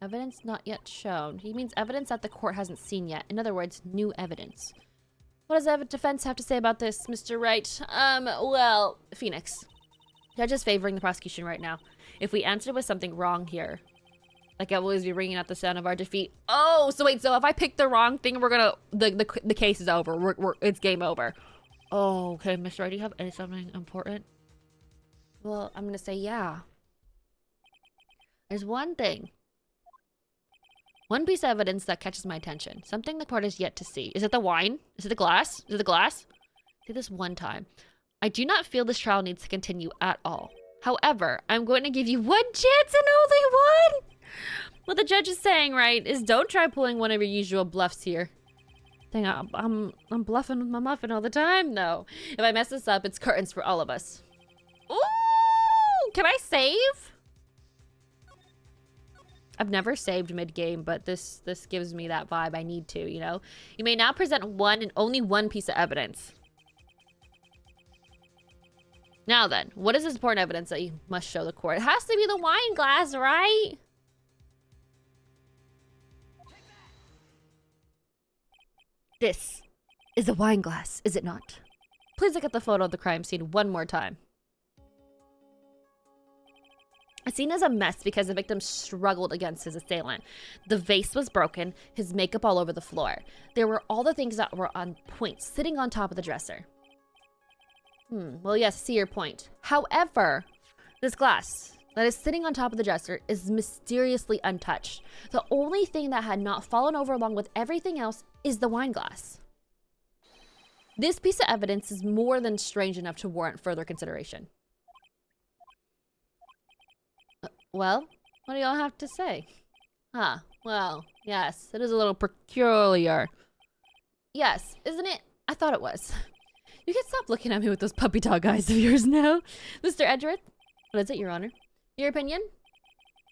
S1: Evidence not yet shown. He means evidence that the court hasn't seen yet. In other words, new evidence. What does the defense have to say about this, Mr. Wright? Well, Phoenix. Judge is favoring the prosecution right now. If we answer with something wrong here, like I will always be ringing out the sound of our defeat. Oh, so wait, so if I pick the wrong thing, we're gonna, the case is over. It's game over. Oh, okay, Mr. Wright, do you have something important? Well, I'm gonna say yeah. There's one thing. One piece of evidence that catches my attention. Something the court has yet to see. Is it the wine? Is it the glass? Is it the glass? Say this one time. I do not feel this trial needs to continue at all. However, I'm going to give you one chance and only one. What the judge is saying, right, is don't try pulling one of your usual bluffs here. Dang, I'm bluffing with my muffin all the time, though. If I mess this up, it's curtains for all of us. Ooh! Can I save? I've never saved mid-game, but this gives me that vibe. I need to, you know? You may now present one and only one piece of evidence. Now then, what is this important evidence that you must show the court? It has to be the wine glass, right? This is a wine glass, is it not? Please look at the photo of the crime scene one more time. The scene is a mess because the victim struggled against his assailant. The vase was broken, his makeup all over the floor. There were all the things that were on point, sitting on top of the dresser. Well, yes, I see your point. However, this glass that is sitting on top of the dresser is mysteriously untouched. The only thing that had not fallen over along with everything else is the wine glass. This piece of evidence is more than strange enough to warrant further consideration. Well, what do y'all have to say? Huh, well, yes, it is a little peculiar. Yes, isn't it? I thought it was. You can stop looking at me with those puppy dog eyes of yours now. Mr. Edgeworth, what is it, Your Honor? Your opinion?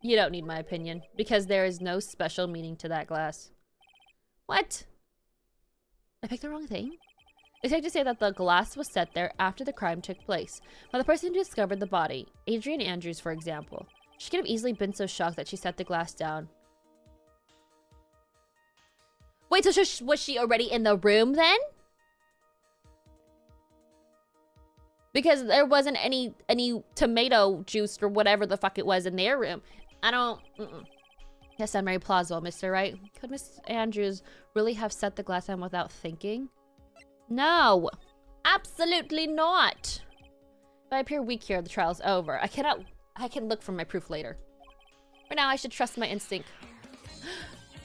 S1: You don't need my opinion, because there is no special meaning to that glass. What? I picked the wrong thing? It's safe to say that the glass was set there after the crime took place, by the person who discovered the body, Adrian Andrews, for example. She could have easily been so shocked that she set the glass down. Wait, so was she already in the room then? Because there wasn't any tomato juice or whatever the fuck it was in their room. I don't... Yes, I'm very plausible, Mr. Wright. Could Miss Andrews really have set the glass down without thinking? No! Absolutely not! If I appear weak here, the trial's over. I can look for my proof later. For now, I should trust my instinct.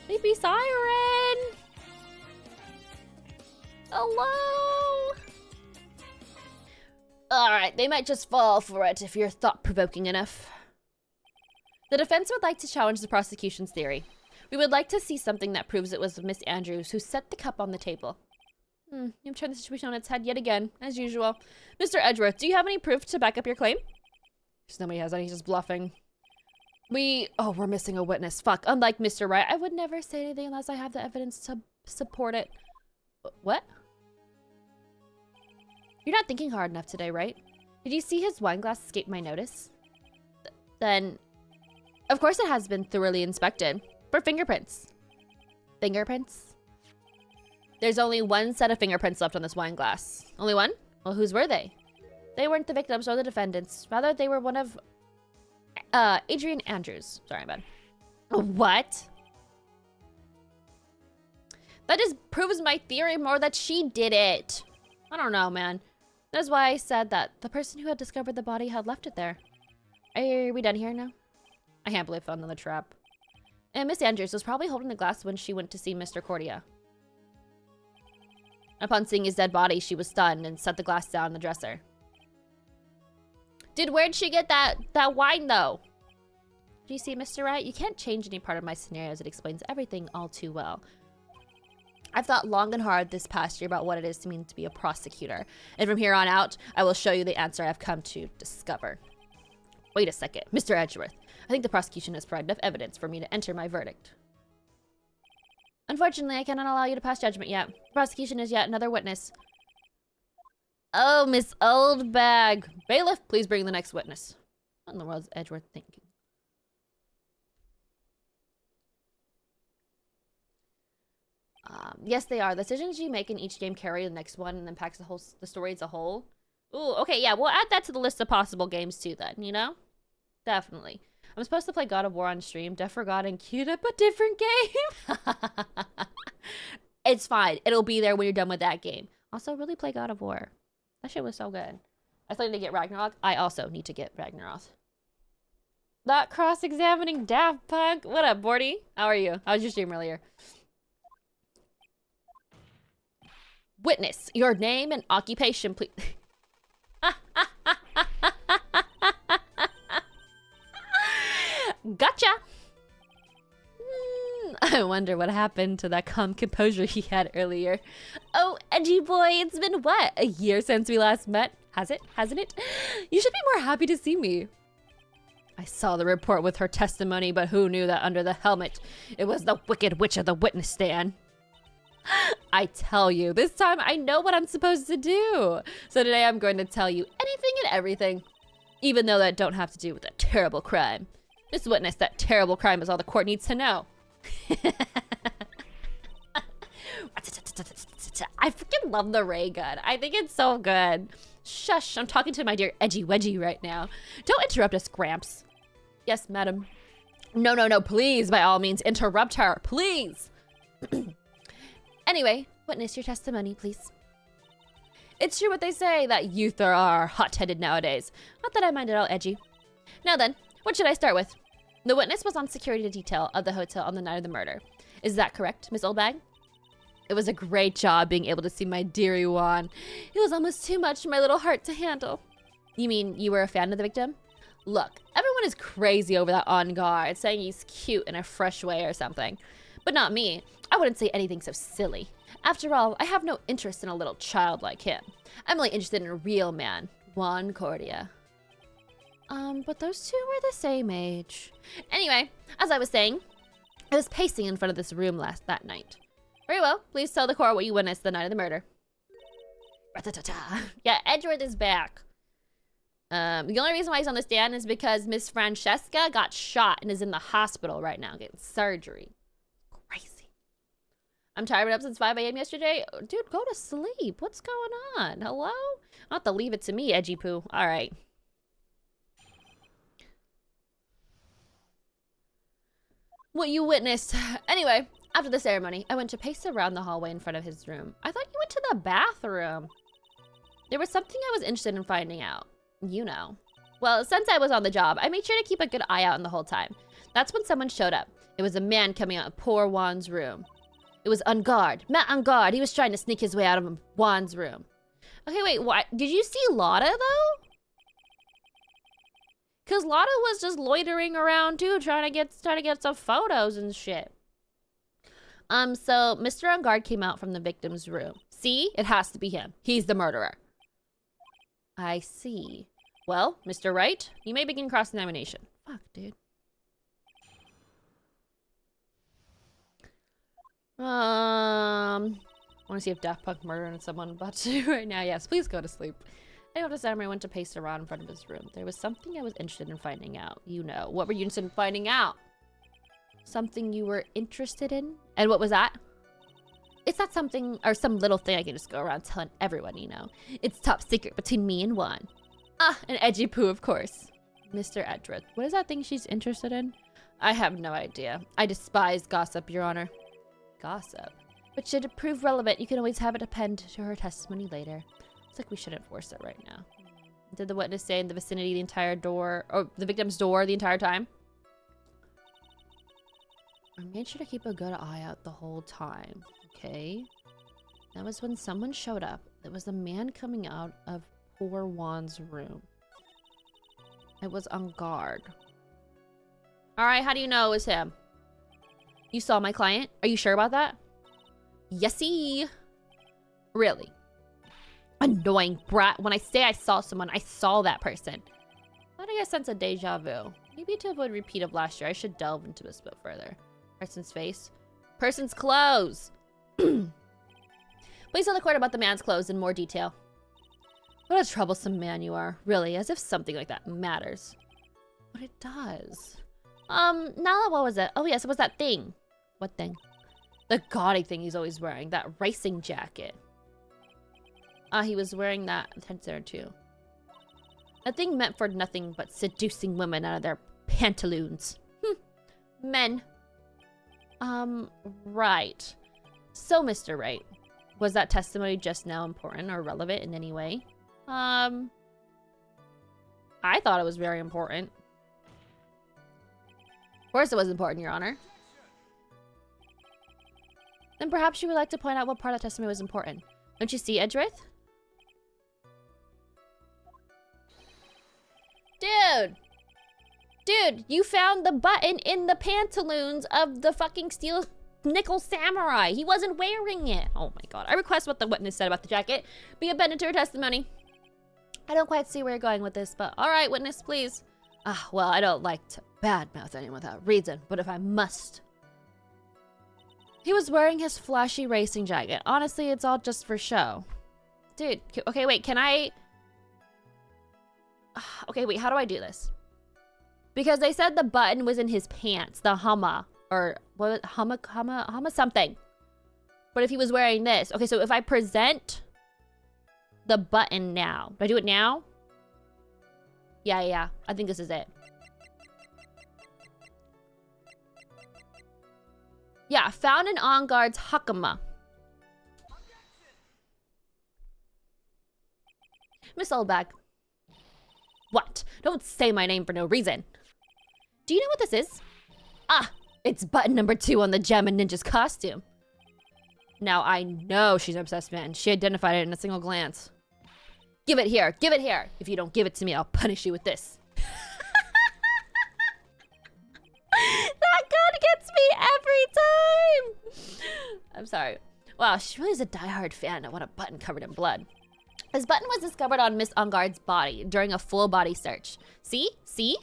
S1: Sleepy Siren! Hello? Alright, they might just fall for it if you're thought-provoking enough. The defense would like to challenge the prosecution's theory. We would like to see something that proves it was Miss Andrews who set the cup on the table. You've turned the situation on its head yet again, as usual. Mr. Edgeworth, do you have any proof to back up your claim? Because nobody has any, he's just bluffing. Oh, we're missing a witness. Fuck, unlike Mr. Wright, I would never say anything unless I have the evidence to support it. What? You're not thinking hard enough today, right? Did you see his wine glass escape my notice? Then, of course it has been thoroughly inspected. For fingerprints. Fingerprints? There's only one set of fingerprints left on this wine glass. Only one? Well, whose were they? They weren't the victims or the defendants. Rather, they were one of... Adrian Andrews. Sorry, man. What? That just proves my theory more that she did it. I don't know, man. That is why I said that the person who had discovered the body had left it there. Are we done here now? I can't believe I fell into the trap. And Miss Andrews was probably holding the glass when she went to see Mr. Cordia. Upon seeing his dead body, she was stunned and set the glass down on the dresser. Dude, where'd she get that wine, though? Do you see, Mr. Wright? You can't change any part of my scenarios. It explains everything all too well. I've thought long and hard this past year about what it is to mean to be a prosecutor. And from here on out, I will show you the answer I've come to discover. Wait a second, Mr. Edgeworth. I think the prosecution has provided enough evidence for me to enter my verdict. Unfortunately, I cannot allow you to pass judgment yet. The prosecution is yet another witness. Oh, Miss Oldbag. Bailiff, please bring the next witness. What in the world is Edgeworth thinking? Yes, they are. The decisions you make in each game carry the next one and impacts the story as a whole. Ooh, okay, yeah, we'll add that to the list of possible games too then, you know? Definitely. I'm supposed to play God of War on stream. Deaf forgot and queued up a different game. It's fine. It'll be there when you're done with that game. Also, really play God of War. That shit was so good. I still need to get Ragnarok. I also need to get Ragnarok. Not cross-examining Daft Punk. What up, Bordy? How are you? How was your stream earlier? Witness, your name and occupation, please. Gotcha. I wonder what happened to that calm composure he had earlier. Oh, Edgyboy, it's been what? A year since we last met? Has it? Hasn't it? You should be more happy to see me. I saw the report with her testimony, but who knew that under the helmet, it was the Wicked Witch of the witness stand. I tell you, this time I know what I'm supposed to do. So today I'm going to tell you anything and everything, even though that don't have to do with a terrible crime. Just witness that terrible crime is all the court needs to know. I freaking love the ray gun. I think it's so good. Shush, I'm talking to my dear Edgy Wedgie right now. Don't interrupt us, Gramps. Yes, madam. No, please, by all means, interrupt her, please. Anyway, witness your testimony, please. It's true what they say, that youth are hot-headed nowadays. Not that I mind at all, Edgy. Now then, what should I start with? The witness was on security detail of the hotel on the night of the murder. Is that correct, Miss Oldbag? It was a great job being able to see my dearie Juan. It was almost too much for my little heart to handle. You mean you were a fan of the victim? Look, everyone is crazy over that on guard, saying he's cute in a fresh way or something. But not me. I wouldn't say anything so silly. After all, I have no interest in a little child like him. I'm only interested in a real man, Juan Cordia. But those two were the same age. Anyway, as I was saying, I was pacing in front of this room that night. Very well, please tell the court what you witnessed the night of the murder. Yeah, Edgeworth is back. The only reason why he's on the stand is because Miss Francesca got shot and is in the hospital right now getting surgery. Crazy. I'm tired, up since 5 a.m. yesterday. Dude, go to sleep. What's going on? Hello? I'll have to leave it to me, Edgy Poo. All right. What you witnessed. Anyway, after the ceremony, I went to pace around the hallway in front of his room. I thought you went to the bathroom. There was something I was interested in finding out. You know. Well, since I was on the job, I made sure to keep a good eye out the whole time. That's when someone showed up. It was a man coming out of poor Juan's room. It was on guard. Matt on guard. He was trying to sneak his way out of Juan's room. Okay, wait, what? Did you see Lotta, though? Because Lotta was just loitering around, too, trying to get some photos and shit. So Mr. On Guard came out from the victim's room. See? It has to be him. He's the murderer. I see. Well, Mr. Wright, you may begin cross-examination. Fuck, dude. I want to see if Daft Punk murdering someone about to right now. Yes, please go to sleep. I noticed I went to pace around in front of his room. There was something I was interested in finding out. You know. What were you interested in finding out? Something you were interested in? And what was that? It's not something, or some little thing I can just go around telling everyone, you know. It's top secret between me and Juan. Ah, an Edgy Poo, of course. Mr. Edgeworth, what is that thing she's interested in? I have no idea. I despise gossip, Your Honor. Gossip? But should it prove relevant, you can always have it append to her testimony later. It's like we shouldn't force it right now. Did the witness stay in the vicinity the entire door, or the victim's door the entire time? I made sure to keep a good eye out the whole time. Okay. That was when someone showed up. It was the man coming out of poor Juan's room. It was on guard. Alright, how do you know it was him? You saw my client? Are you sure about that? Yesy. Really? Annoying brat. When I say I saw someone, I saw that person. How do I get a sense of deja vu? Maybe to avoid repeat of last year, I should delve into this a bit further. Person's face. Person's clothes. Please tell the court about the man's clothes in more detail. What a troublesome man you are. Really, as if something like that matters. But it does. Nala, what was it? Oh yes, it was that thing. What thing? The gaudy thing he's always wearing. That racing jacket. He was wearing that there too. A thing meant for nothing but seducing women out of their pantaloons. Men. Right. So, Mr. Wright, was that testimony just now important or relevant in any way? I thought it was very important. Of course it was important, Your Honor. Then perhaps you would like to point out what part of the testimony was important. Don't you see, Edgeworth? Dude, you found the button in the pantaloons of the fucking steel nickel samurai. He wasn't wearing it. Oh my god. I request what the witness said about the jacket be appended to her testimony. I don't quite see where you're going with this, but alright, witness, please. Well, I don't like to badmouth anyone without reason, but if I must. He was wearing his flashy racing jacket. Honestly, it's all just for show. Dude, okay, wait, can I... Okay, wait, how do I do this? Because they said the button was in his pants, the humma, or what? Humma something. But if he was wearing this, okay, so if I present the button now, do I do it now? Yeah, I think this is it. Yeah, found in On Guard's hakama. Miss Oldbag. What? Don't say my name for no reason. Do you know what this is? It's button number 2 on the Gem and Ninja's costume. Now I know she's an obsessed man. She identified it in a single glance. Give it here. Give it here. If you don't give it to me, I'll punish you with this. That gun gets me every time. I'm sorry. Wow, she really is a diehard fan of what a button covered in blood. This button was discovered on Miss Ungard's body during a full body search. See? See?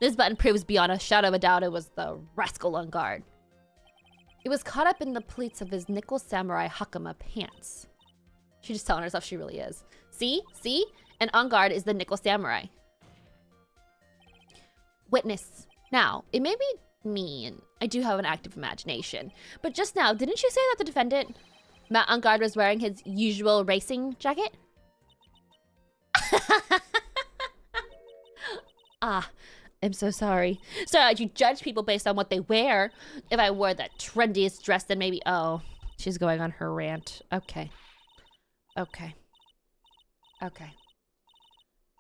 S1: This button proves beyond a shadow of a doubt it was the rascal Ungard. It was caught up in the pleats of his nickel samurai hakama pants. She's just telling herself she really is. See? See? And Ungard is the nickel samurai. Witness. Now, it may be me, and I do have an active imagination, but just now, didn't you say that the defendant, Matt Ungard, was wearing his usual racing jacket? I'm so sorry. So you judge people based on what they wear. If I wore the trendiest dress, then maybe... Oh, she's going on her rant. Okay. Okay. Okay.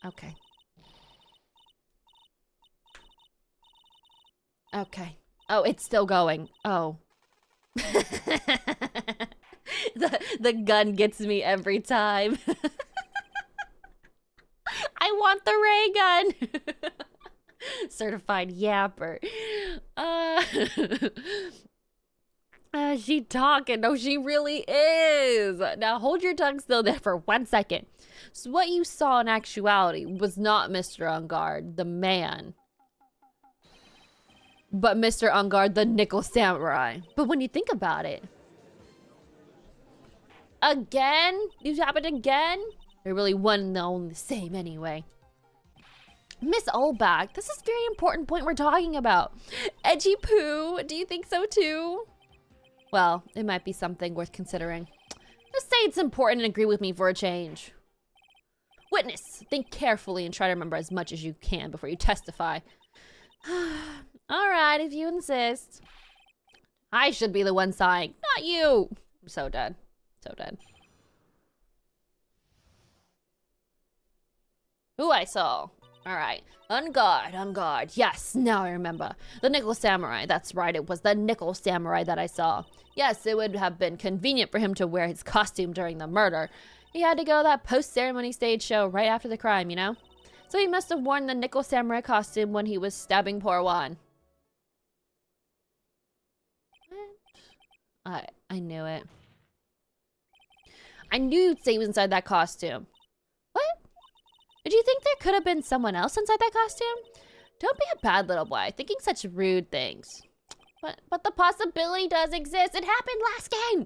S1: Okay. Okay. Oh, it's still going. Oh. The gun gets me every time. I want the ray gun. Certified yapper. She talking. No, she really is. Now hold your tongue still there for 1 second. So what you saw in actuality was not Mr. Ungard, the man, but Mr. Ungard, the nickel samurai. But when you think about it, again, this happened again. They're really one and the only same anyway. Miss Oldback, this is a very important point we're talking about. Edgy poo, do you think so too? Well, it might be something worth considering. Just say it's important and agree with me for a change. Witness, think carefully and try to remember as much as you can before you testify. All right, if you insist. I should be the one sighing, not you. I'm so dead. So dead. Who I saw? Alright. On guard, on guard. Yes, now I remember. The Nickel Samurai. That's right, it was the Nickel Samurai that I saw. Yes, it would have been convenient for him to wear his costume during the murder. He had to go to that post-ceremony stage show right after the crime, you know? So he must have worn the Nickel Samurai costume when he was stabbing poor Juan. I knew it. I knew you'd say he was inside that costume. What? Did you think there could have been someone else inside that costume? Don't be a bad little boy, thinking such rude things. But the possibility does exist. It happened last game.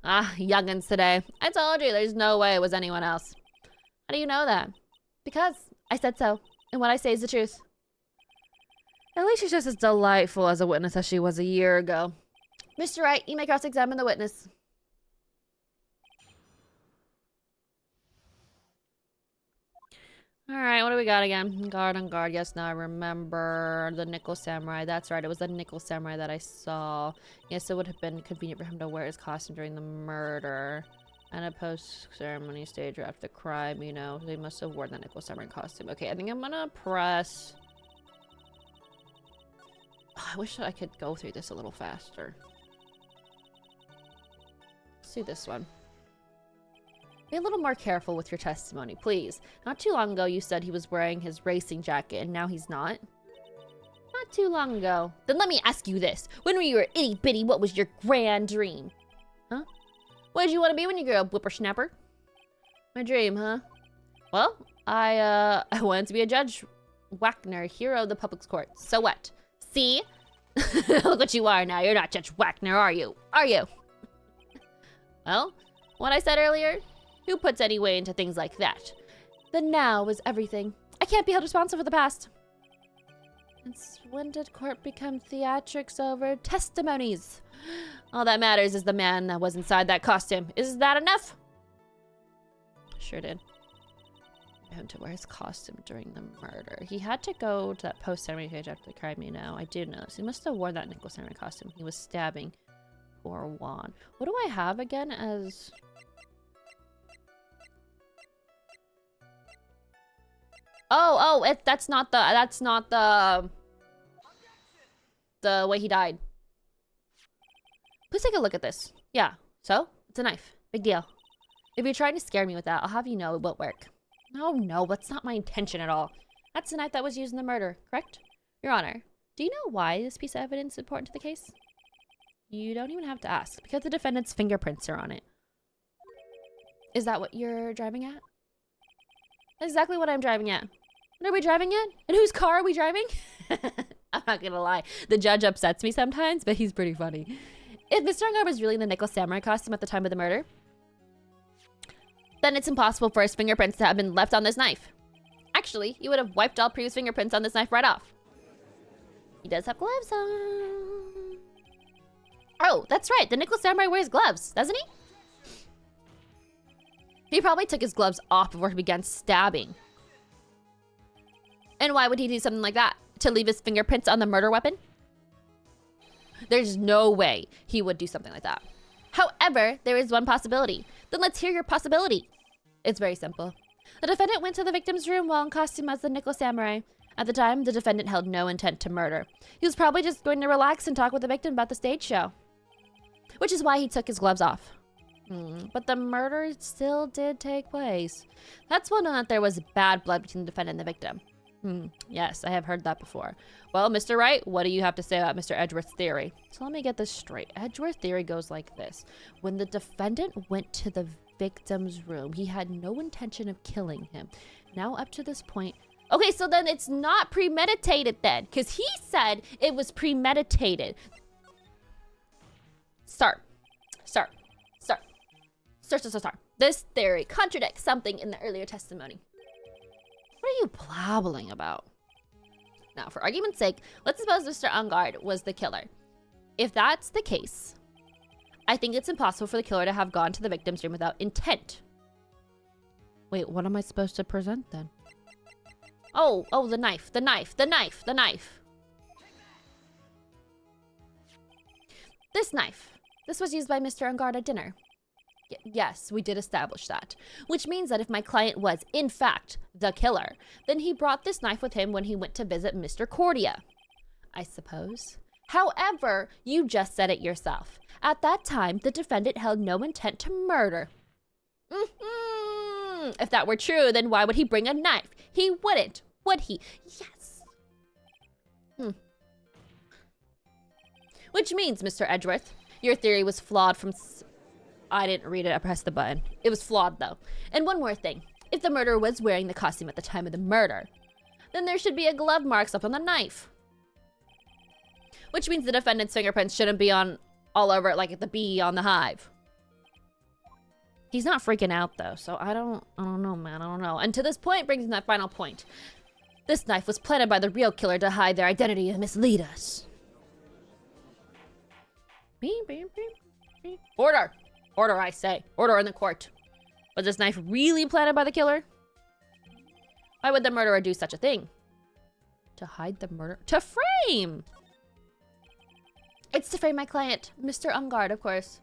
S1: Ah, youngins today. I told you there's no way it was anyone else. How do you know that? Because I said so, and what I say is the truth. At least she's just as delightful as a witness as she was a year ago. Mr. Wright, you may cross-examine the witness. Alright, what do we got again? Guard on guard. Yes, now I remember. The Nickel Samurai. That's right, it was the Nickel Samurai that I saw. Yes, it would have been convenient for him to wear his costume during the murder. And a post-ceremony stage or after the crime, you know. They must have worn the Nickel Samurai costume. Okay, I think I'm gonna press... Oh, I wish I could go through this a little faster. Let's do this one. Be a little more careful with your testimony, please. Not too long ago, you said he was wearing his racing jacket, and now he's not. Not too long ago. Then let me ask you this. When were you itty-bitty, what was your grand dream? Huh? What did you want to be when you grew up, whippersnapper? My dream, huh? Well, I wanted to be a Judge Wagner, hero of the public's court. So what? See? Look what you are now. You're not Judge Wagner, are you? Are you? Well, what I said earlier, who puts any weight into things like that? The now is everything. I can't be held responsible for the past. And when did court become theatrics over testimonies? All that matters is the man that was inside that costume. Is that enough? Sure did. Him to wear his costume during the murder. He had to go to that post-ceremony page after the crime, you know. I do know this. He must have worn that Nickel Samurai costume. He was stabbing poor Juan. What do I have again as... that's not the way he died. Please take a look at this. Yeah, so it's a knife. Big deal. If you're trying to scare me with that, I'll have you know it won't work. No, that's not my intention at all. That's the knife that was used in the murder, correct? Your Honor, do you know why this piece of evidence is important to the case? You don't even have to ask, because the defendant's fingerprints are on it. Is that what you're driving at? That's exactly what I'm driving at. What are we driving at? And whose car are we driving? I'm not gonna lie. The judge upsets me sometimes, but he's pretty funny. If Mr. Ungar was really in the Nickel Samurai costume at the time of the murder, then it's impossible for his fingerprints to have been left on this knife. Actually, he would have wiped all previous fingerprints on this knife right off. He does have gloves on. Oh, that's right. The Nickel Samurai wears gloves, doesn't he? He probably took his gloves off before he began stabbing. And why would he do something like that? To leave his fingerprints on the murder weapon? There's no way he would do something like that. However, there is one possibility. Then let's hear your possibility. It's very simple. The defendant went to the victim's room while in costume as the Nickel Samurai. At the time, the defendant held no intent to murder. He was probably just going to relax and talk with the victim about the stage show. Which is why he took his gloves off. But the murder still did take place. That's well known that there was bad blood between the defendant and the victim. Yes, I have heard that before. Well, Mr. Wright, what do you have to say about Mr. Edgeworth's theory? So let me get this straight. Edgeworth's theory goes like this. When the defendant went to the victim's room, he had no intention of killing him. Now up to this point... Okay, so then it's not premeditated then, because he said it was premeditated. Start. This theory contradicts something in the earlier testimony. What are you blabbling about? Now, for argument's sake, let's suppose Mr. Ungard was the killer. If that's the case, I think it's impossible for the killer to have gone to the victim's room without intent. Wait, what am I supposed to present then? Oh, the knife. This knife. This was used by Mr. Ungard at dinner. Yes, we did establish that. Which means that if my client was, in fact, the killer, then he brought this knife with him when he went to visit Mr. Cordia, I suppose. However, you just said it yourself. At that time, the defendant held no intent to murder. If that were true, then why would he bring a knife? He wouldn't, would he? Yes. Which means, Mr. Edgeworth, your theory was flawed from... I didn't read it, I pressed the button. It was flawed, though. And one more thing. If the murderer was wearing the costume at the time of the murder, then there should be a glove marks up on the knife. Which means the defendant's fingerprints shouldn't be on all over it like the bee on the hive. He's not freaking out, though, so I don't know, man. I don't know. And to this point brings me that final point. This knife was planted by the real killer to hide their identity and mislead us. Order! Order, I say. Order in the court. Was this knife really planted by the killer? Why would the murderer do such a thing? To hide the murder? To frame! It's to frame my client, Mr. Ungard, of course.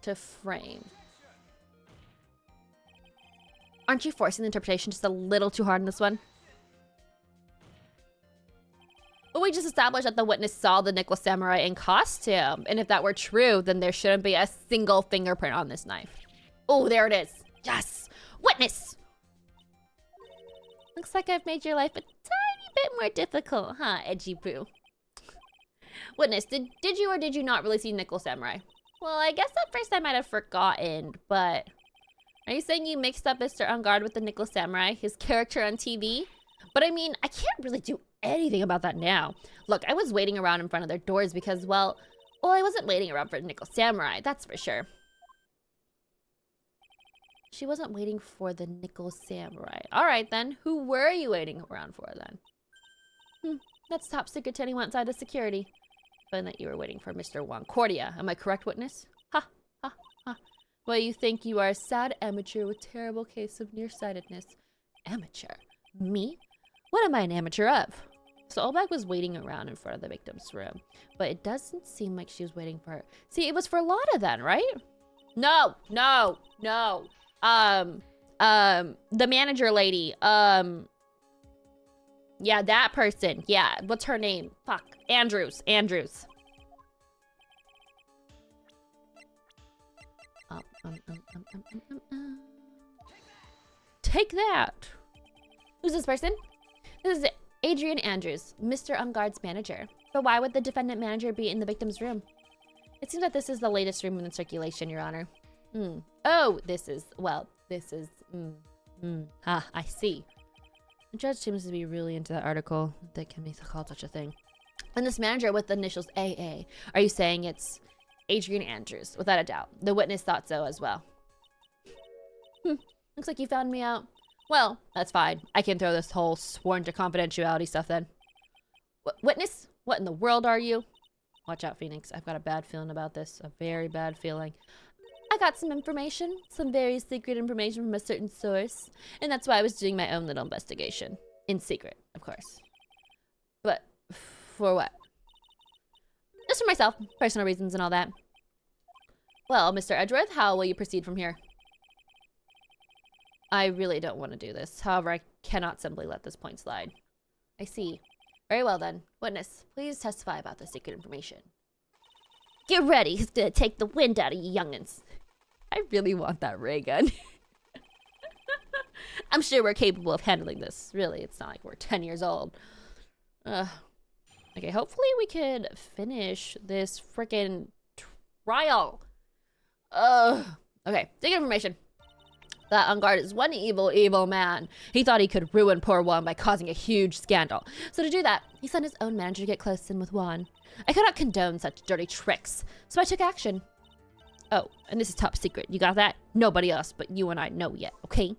S1: To frame. Aren't you forcing the interpretation just a little too hard in this one? But we just established that the witness saw the Nickel Samurai in costume. And if that were true, then there shouldn't be a single fingerprint on this knife. Oh, there it is. Yes! Witness! Looks like I've made your life a tiny bit more difficult, huh, Edgyboy? Witness, did you or did you not really see Nickel Samurai? Well, I guess at first I might have forgotten, but... Are you saying you mixed up Mr. Ungard with the Nickel Samurai, his character on TV? But I mean, I can't really do anything about that now. Look, I was waiting around in front of their doors because, well, I wasn't waiting around for the Nickel Samurai, that's for sure. She wasn't waiting for the Nickel Samurai. All right, then. Who were you waiting around for, then? That's top secret to anyone outside of security. And that you were waiting for Mr. Cordia. Am I correct, witness? Ha, ha, ha. Well, you think you are a sad amateur with terrible case of nearsightedness. Amateur? Me? What am I an amateur of? So Olbag was waiting around in front of the victim's room, but it doesn't seem like she was waiting for her. See, it was for Lotta then, right? No. The manager lady. Yeah, that person. Yeah, what's her name? Fuck. Andrews. Take that. Who's this person? This is Adrian Andrews, Mr. Ungard's manager. But why would the defendant manager be in the victim's room? It seems that this is the latest room in circulation, Your Honor. Oh, this is, I see. The judge seems to be really into that article that can be called such a thing. And this manager with the initials AA, are you saying it's Adrian Andrews? Without a doubt. The witness thought so as well. Looks like you found me out. Well, that's fine. I can throw this whole sworn to confidentiality stuff then. Witness? What in the world are you? Watch out, Phoenix. I've got a bad feeling about this. A very bad feeling. I got some information. Some very secret information from a certain source. And that's why I was doing my own little investigation. In secret, of course. But for what? Just for myself. Personal reasons and all that. Well, Mr. Edgeworth, how will you proceed from here? I really don't want to do this. However, I cannot simply let this point slide. I see. Very well then. Witness, please testify about the secret information. Get ready. He's gonna take the wind out of you youngins. I really want that ray gun. I'm sure we're capable of handling this. Really, it's not like we're 10 years old. Okay, hopefully we can finish this freaking trial. Okay, secret information. That Ungard is one evil, evil man. He thought he could ruin poor Juan by causing a huge scandal. So to do that, he sent his own manager to get close in with Juan. I could not condone such dirty tricks, so I took action. Oh, and this is top secret. You got that? Nobody else but you and I know yet, okay? Okay,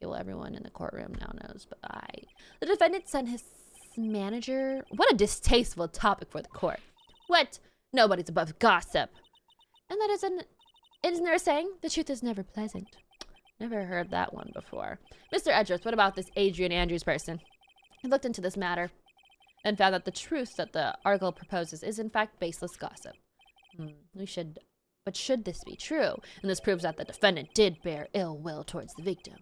S1: well, everyone in the courtroom now knows, but The defendant sent his manager... What a distasteful topic for the court. What? Nobody's above gossip. And that isn't there a saying? The truth is never pleasant. Never heard that one before. Mr. Edgeworth, what about this Adrian Andrews person? He looked into this matter and found that the truth that the article proposes is in fact baseless gossip. We should But should this be true, and this proves that the defendant did bear ill will towards the victim,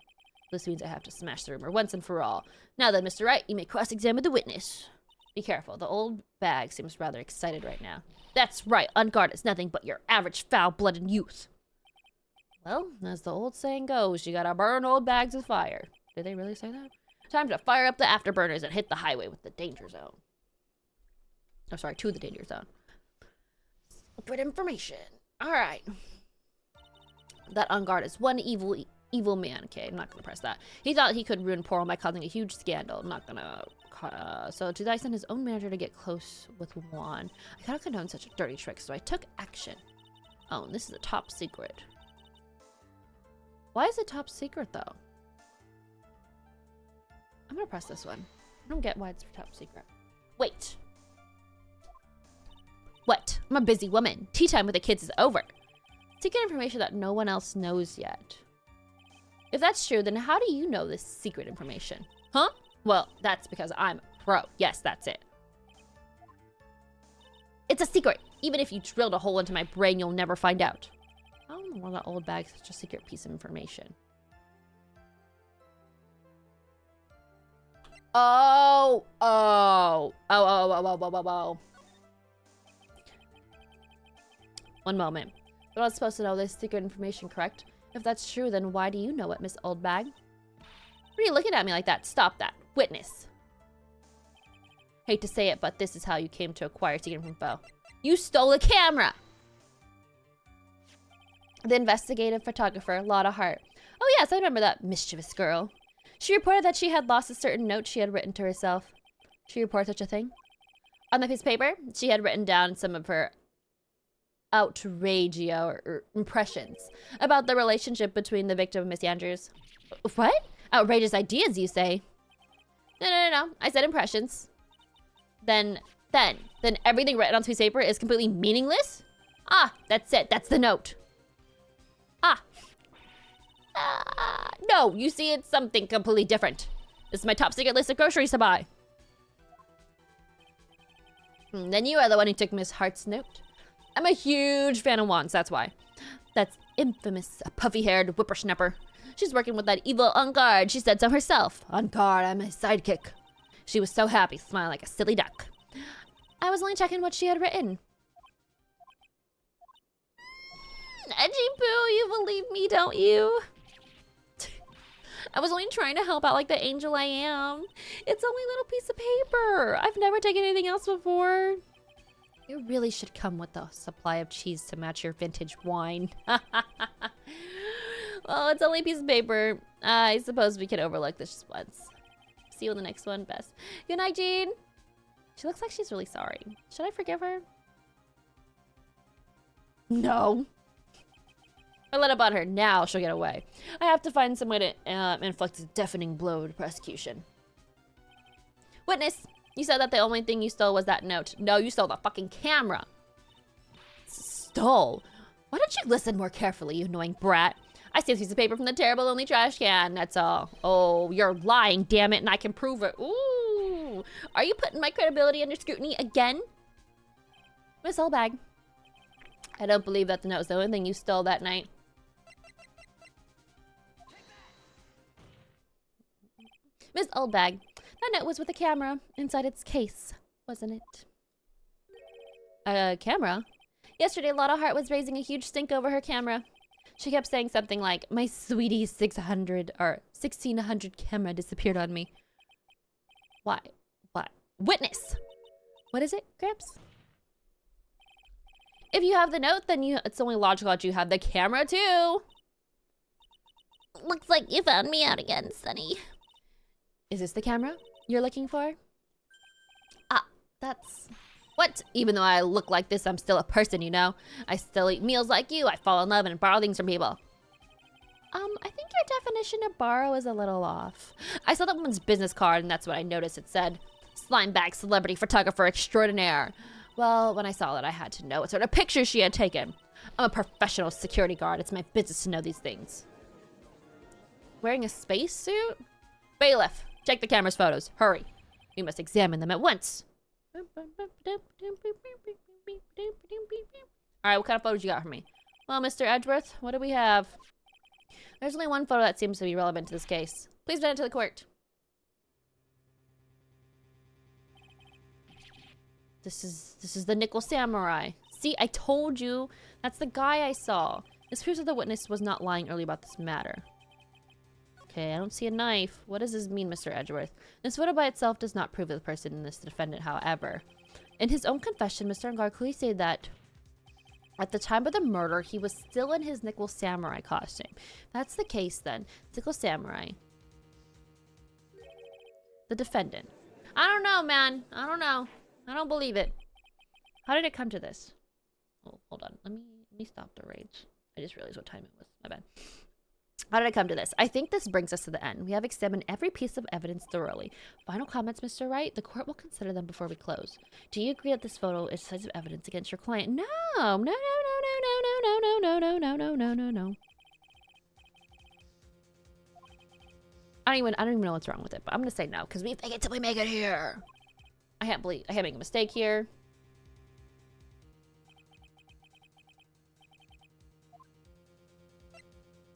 S1: this means I have to smash the rumor once and for all. Now then, Mr. Wright, you may cross-examine the witness. Be careful, the old bag seems rather excited right now. That's right, on guard is nothing but your average foul-blooded youth. Well, as the old saying goes, you gotta burn old bags with fire. Did they really say that? Time to fire up the afterburners and hit the highway with the danger zone. Oh, sorry, to the danger zone. Secret information. Alright. That on guard is one evil man. Okay, I'm not gonna press that. He thought he could ruin Portal by causing a huge scandal. I'm not gonna... so Jedi sent his own manager to get close with Juan. I cannot condone such a dirty trick, so I took action. Oh, and this is a top secret. Why is it top secret, though? I'm gonna press this one. I don't get why it's top secret. Wait. What? I'm a busy woman. Tea time with the kids is over. Secret information that no one else knows yet. If that's true, then how do you know this secret information? Huh? Well, that's because I'm a pro. Yes, that's it. It's a secret. Even if you drilled a hole into my brain, you'll never find out. I don't know why that old bag's such a secret piece of information. Oh. One moment. But I was supposed to know this secret information, correct? If that's true, then why do you know it, Miss Oldbag? What are you looking at me like that? Stop that. Witness. Hate to say it, but this is how you came to acquire secret info. You stole the camera! The investigative photographer, Lotta Hart. Oh yes, I remember that mischievous girl. She reported that she had lost a certain note she had written to herself. She reported such a thing? On the piece of paper, she had written down some of her outragio or impressions about the relationship between the victim and Miss Andrews. What? Outrageous ideas, you say? No. I said impressions. Then everything written on this piece of paper is completely meaningless? Ah, that's it. That's the note. No, you see, it's something completely different. This is my top secret list of groceries to buy. Then you are the one who took Miss Hart's note. I'm a huge fan of Juan's, that's why. That's infamous, puffy-haired whippersnapper. She's working with that evil on guard. She said so herself. On guard, I'm my sidekick. She was so happy, smiling like a silly duck. I was only checking what she had written. Edgyboy, you believe me, don't you? I was only trying to help out like the angel I am. It's only a little piece of paper. I've never taken anything else before. You really should come with a supply of cheese to match your vintage wine. Well, it's only a piece of paper. I suppose we can overlook this just once. See you in the next one, Bess. Good night, Jean. She looks like she's really sorry. Should I forgive her? No. I let up on her. Now she'll get away. I have to find some way to inflict a deafening blow to prosecution. Witness, you said that the only thing you stole was that note. No, you stole the fucking camera. Stole? Why don't you listen more carefully, you annoying brat? I steal a piece of paper from the terrible lonely trash can, that's all. Oh, you're lying, damn it, and I can prove it. Ooh. Are you putting my credibility under scrutiny again? Miss Oldbag. I don't believe that the note was the only thing you stole that night. Miss Oldbag, that note was with a camera inside its case, wasn't it? A camera? Yesterday, Lotta Hart was raising a huge stink over her camera. She kept saying something like, my sweetie 600 or 1600 camera disappeared on me. Why? What? Witness! What is it, Gramps? If you have the note, then it's only logical that you have the camera too. Looks like you found me out again, Sonny. Is this the camera you're looking for? Ah, that's... What? Even though I look like this, I'm still a person, you know? I still eat meals like you. I fall in love and borrow things from people. I think your definition of borrow is a little off. I saw that woman's business card, and that's what I noticed. It said, Slimebag Celebrity Photographer Extraordinaire. Well, when I saw that, I had to know what sort of pictures she had taken. I'm a professional security guard. It's my business to know these things. Wearing a spacesuit? Bailiff, check the camera's photos. Hurry. We must examine them at once. Alright, what kind of photos you got for me? Well, Mr. Edgeworth, what do we have? There's only one photo that seems to be relevant to this case. Please present it to the court. This is the Nickel Samurai. See, I told you. That's the guy I saw. This proves that the witness was not lying earlier about this matter. Okay, I don't see a knife. What does this mean, Mr. Edgeworth? This photo by itself does not prove that the person is the defendant, however. In his own confession, Mr. Angar clearly stated that at the time of the murder, he was still in his Nickel Samurai costume. If that's the case, then. Nickel Samurai. The defendant. I don't know, man. I don't know. I don't believe it. How did it come to this? Oh, hold on. Let me stop the rage. I just realized what time it was. My bad. How did it come to this? I think this brings us to the end. We have examined every piece of evidence thoroughly. Final comments, Mr. Wright? The court will consider them before we close. Do you agree that this photo is decisive evidence against your client? No! No, no, no, no, no, no, no, no, no, no, no, no, no. I don't even know what's wrong with it, but I'm gonna say no, because we fake it till we make it here. I can't make a mistake here.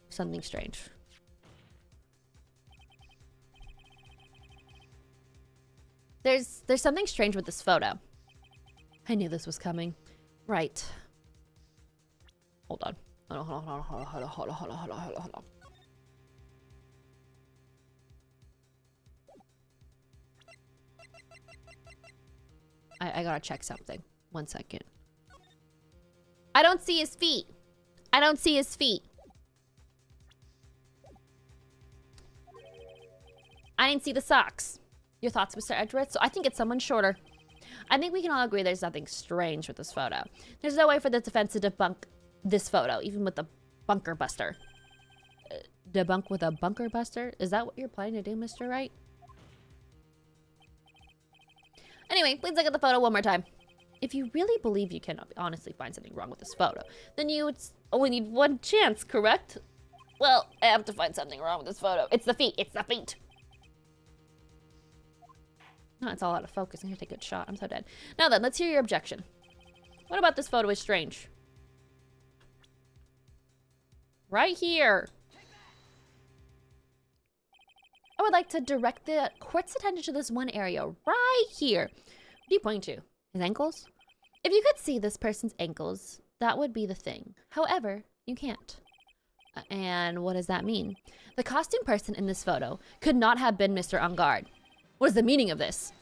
S1: Something strange. There's something strange with this photo. I knew this was coming. Right. Hold on. Hold on. I gotta check something. 1 second. I don't see his feet. I don't see his feet. I didn't see the socks. Your thoughts, Mr. Edgeworth? So I think it's someone shorter. I think we can all agree there's nothing strange with this photo. There's no way for the defense to debunk this photo, even with the bunker buster. Debunk with a bunker buster? Is that what you're planning to do, Mr. Wright? Anyway, please look at the photo one more time. If you really believe you cannot honestly find something wrong with this photo, then you would only need one chance, correct? Well, I have to find something wrong with this photo. It's the feet. It's the feet. No, it's all out of focus. I'm gonna take a good shot. I'm so dead. Now then, let's hear your objection. What about this photo is strange? Right here. I would like to direct the court's attention to this one area right here. What are you pointing to? His ankles? If you could see this person's ankles, that would be the thing. However, you can't. And what does that mean? The costume person in this photo could not have been Mr. Angard. What is the meaning of this?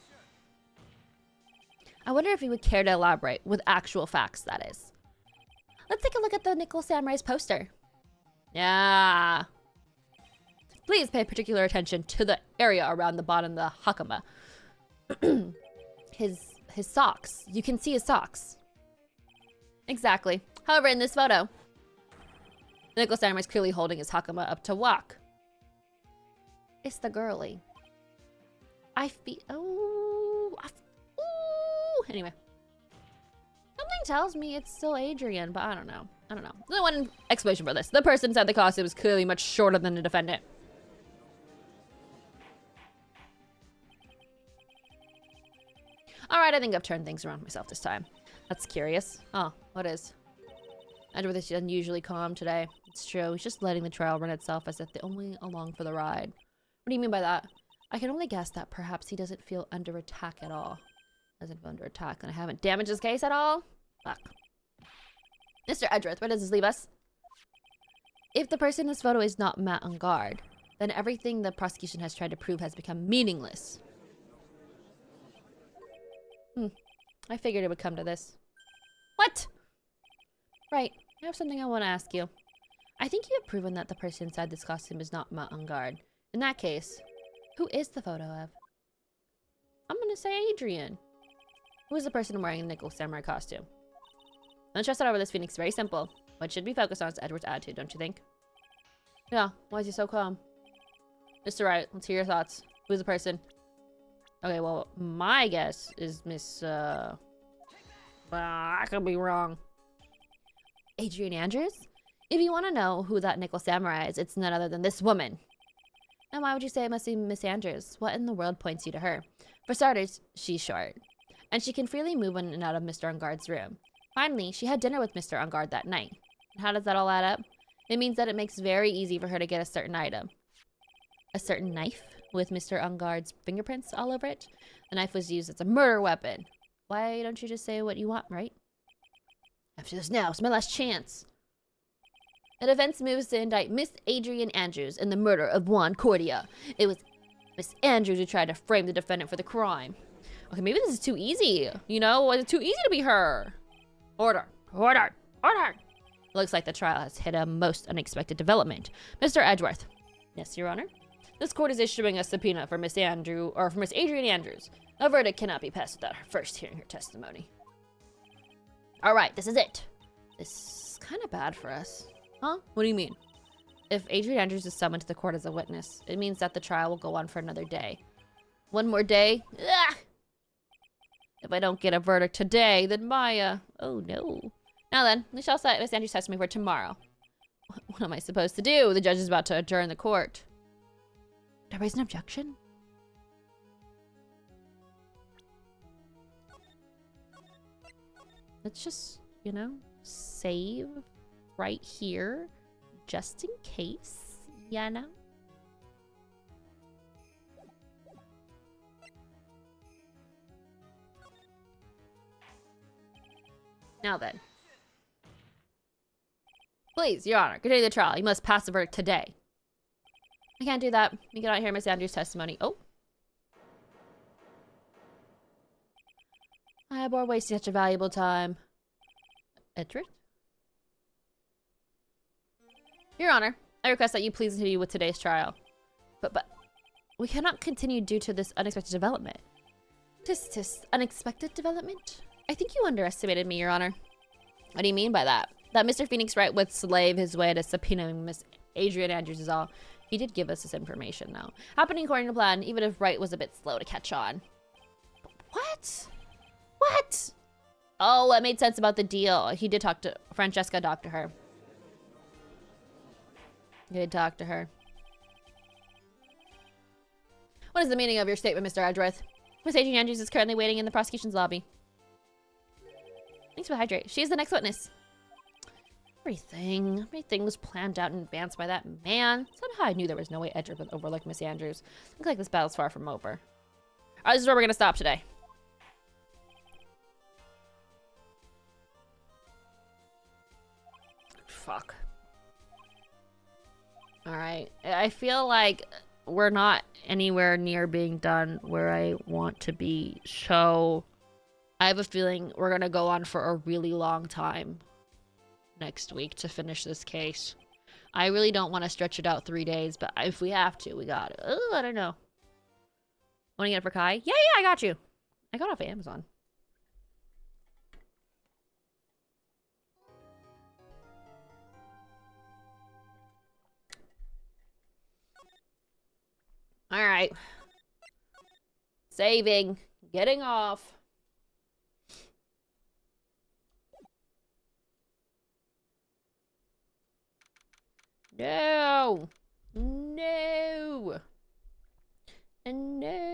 S1: I wonder if you would care to elaborate with actual facts, that is. Let's take a look at the Nickel Samurai's poster. Yeah. Please pay particular attention to the area around the bottom of the hakama. his socks. You can see his socks. Exactly. However, in this photo, the Nickel Samurai is clearly holding his hakama up to walk. It's the girly. I feel... Oh... Ooh. Anyway. Something tells me it's still Adrian, but I don't know. I don't know. There's one explanation for this. The person inside the costume is clearly much shorter than the defendant. Alright, I think I've turned things around myself this time. That's curious. Oh, what is? Edward is unusually calm today. It's true. He's just letting the trial run itself as if they're only along for the ride. What do you mean by that? I can only guess that perhaps he doesn't feel under attack at all. Doesn't feel under attack, and I haven't damaged his case at all? Fuck. Mr. Edgeworth, where does this leave us? If the person in this photo is not Matt on guard, then everything the prosecution has tried to prove has become meaningless. I figured it would come to this. What? Right. I have something I want to ask you. I think you have proven that the person inside this costume is not Matt on guard. In that case, who is the photo of? I'm gonna say Adrian. Who is the person wearing the Nickel Samurai costume? Don't stress out over this, Phoenix. Very simple. What should be focused on is Edward's attitude, don't you think? Yeah. Why is he so calm? Mr. Wright, let's hear your thoughts. Who is the person? Okay, well, my guess is Miss, I could be wrong. Adrian Andrews? If you want to know who that Nickel Samurai is, it's none other than this woman. And why would you say it must be Miss Andrews? What in the world points you to her? For starters, she's short. And she can freely move in and out of Mr. Angard's room. Finally, she had dinner with Mr. Angard that night. How does that all add up? It means that it makes very easy for her to get a certain item. A certain knife with Mr. Ungard's fingerprints all over it. The knife was used as a murder weapon. Why don't you just say what you want, right? After this now, it's my last chance. The defense moves to indict Miss Adrian Andrews in the murder of Juan Cordia. It was Miss Andrews who tried to frame the defendant for the crime. Okay, maybe this is too easy. You know, was it too easy to be her? Order, order, order. Looks like the trial has hit a most unexpected development. Mr. Edgeworth. Yes, Your Honor. This court is issuing a subpoena for Miss Adrian Andrews. A verdict cannot be passed without her first hearing her testimony. All right, this is it. This is kind of bad for us. Huh? What do you mean? If Adrian Andrews is summoned to the court as a witness, it means that the trial will go on for another day. One more day? Ugh! If I don't get a verdict today, then Maya... Oh, no. Now then, we shall set Miss Andrews' testimony for tomorrow. What am I supposed to do? The judge is about to adjourn the court. Did I raise an objection? Let's just, you know, save right here, just in case, you know? Now then. Please, Your Honor, continue the trial. You must pass the verdict today. I can't do that. You cannot hear Miss Andrews' testimony. Oh. I abhor wasting such a valuable time. Edward? Your Honor, I request that you please continue with today's trial. But we cannot continue due to this unexpected development. Tis, unexpected development? I think you underestimated me, Your Honor. What do you mean by that? That Mr. Phoenix Wright would slave his way to subpoenaing Miss Adrian Andrews is all. He did give us this information, though. Happening according to plan, even if Wright was a bit slow to catch on. What? What? Oh, it made sense about the deal. He did talk to... Francesca talked to her. He did talk to her. What is the meaning of your statement, Mr. Edgeworth? Miss Adrian Andrews is currently waiting in the prosecution's lobby. Thanks for the hydrate. She's the next witness. Everything was planned out in advance by that man. Somehow I knew there was no way Edgeworth would overlook Miss Andrews. Looks like this battle's far from over. Alright, this is where we're gonna stop today. Fuck. Alright. I feel like we're not anywhere near being done where I want to be. So I have a feeling we're gonna go on for a really long time next week to finish this case. I really don't want to stretch it out 3 days, but if we have to, we got it. Oh, I don't know. Want to get it for Kai? Yeah, I got you. I got it off of Amazon. All right. Saving. Getting off. No. No. And no.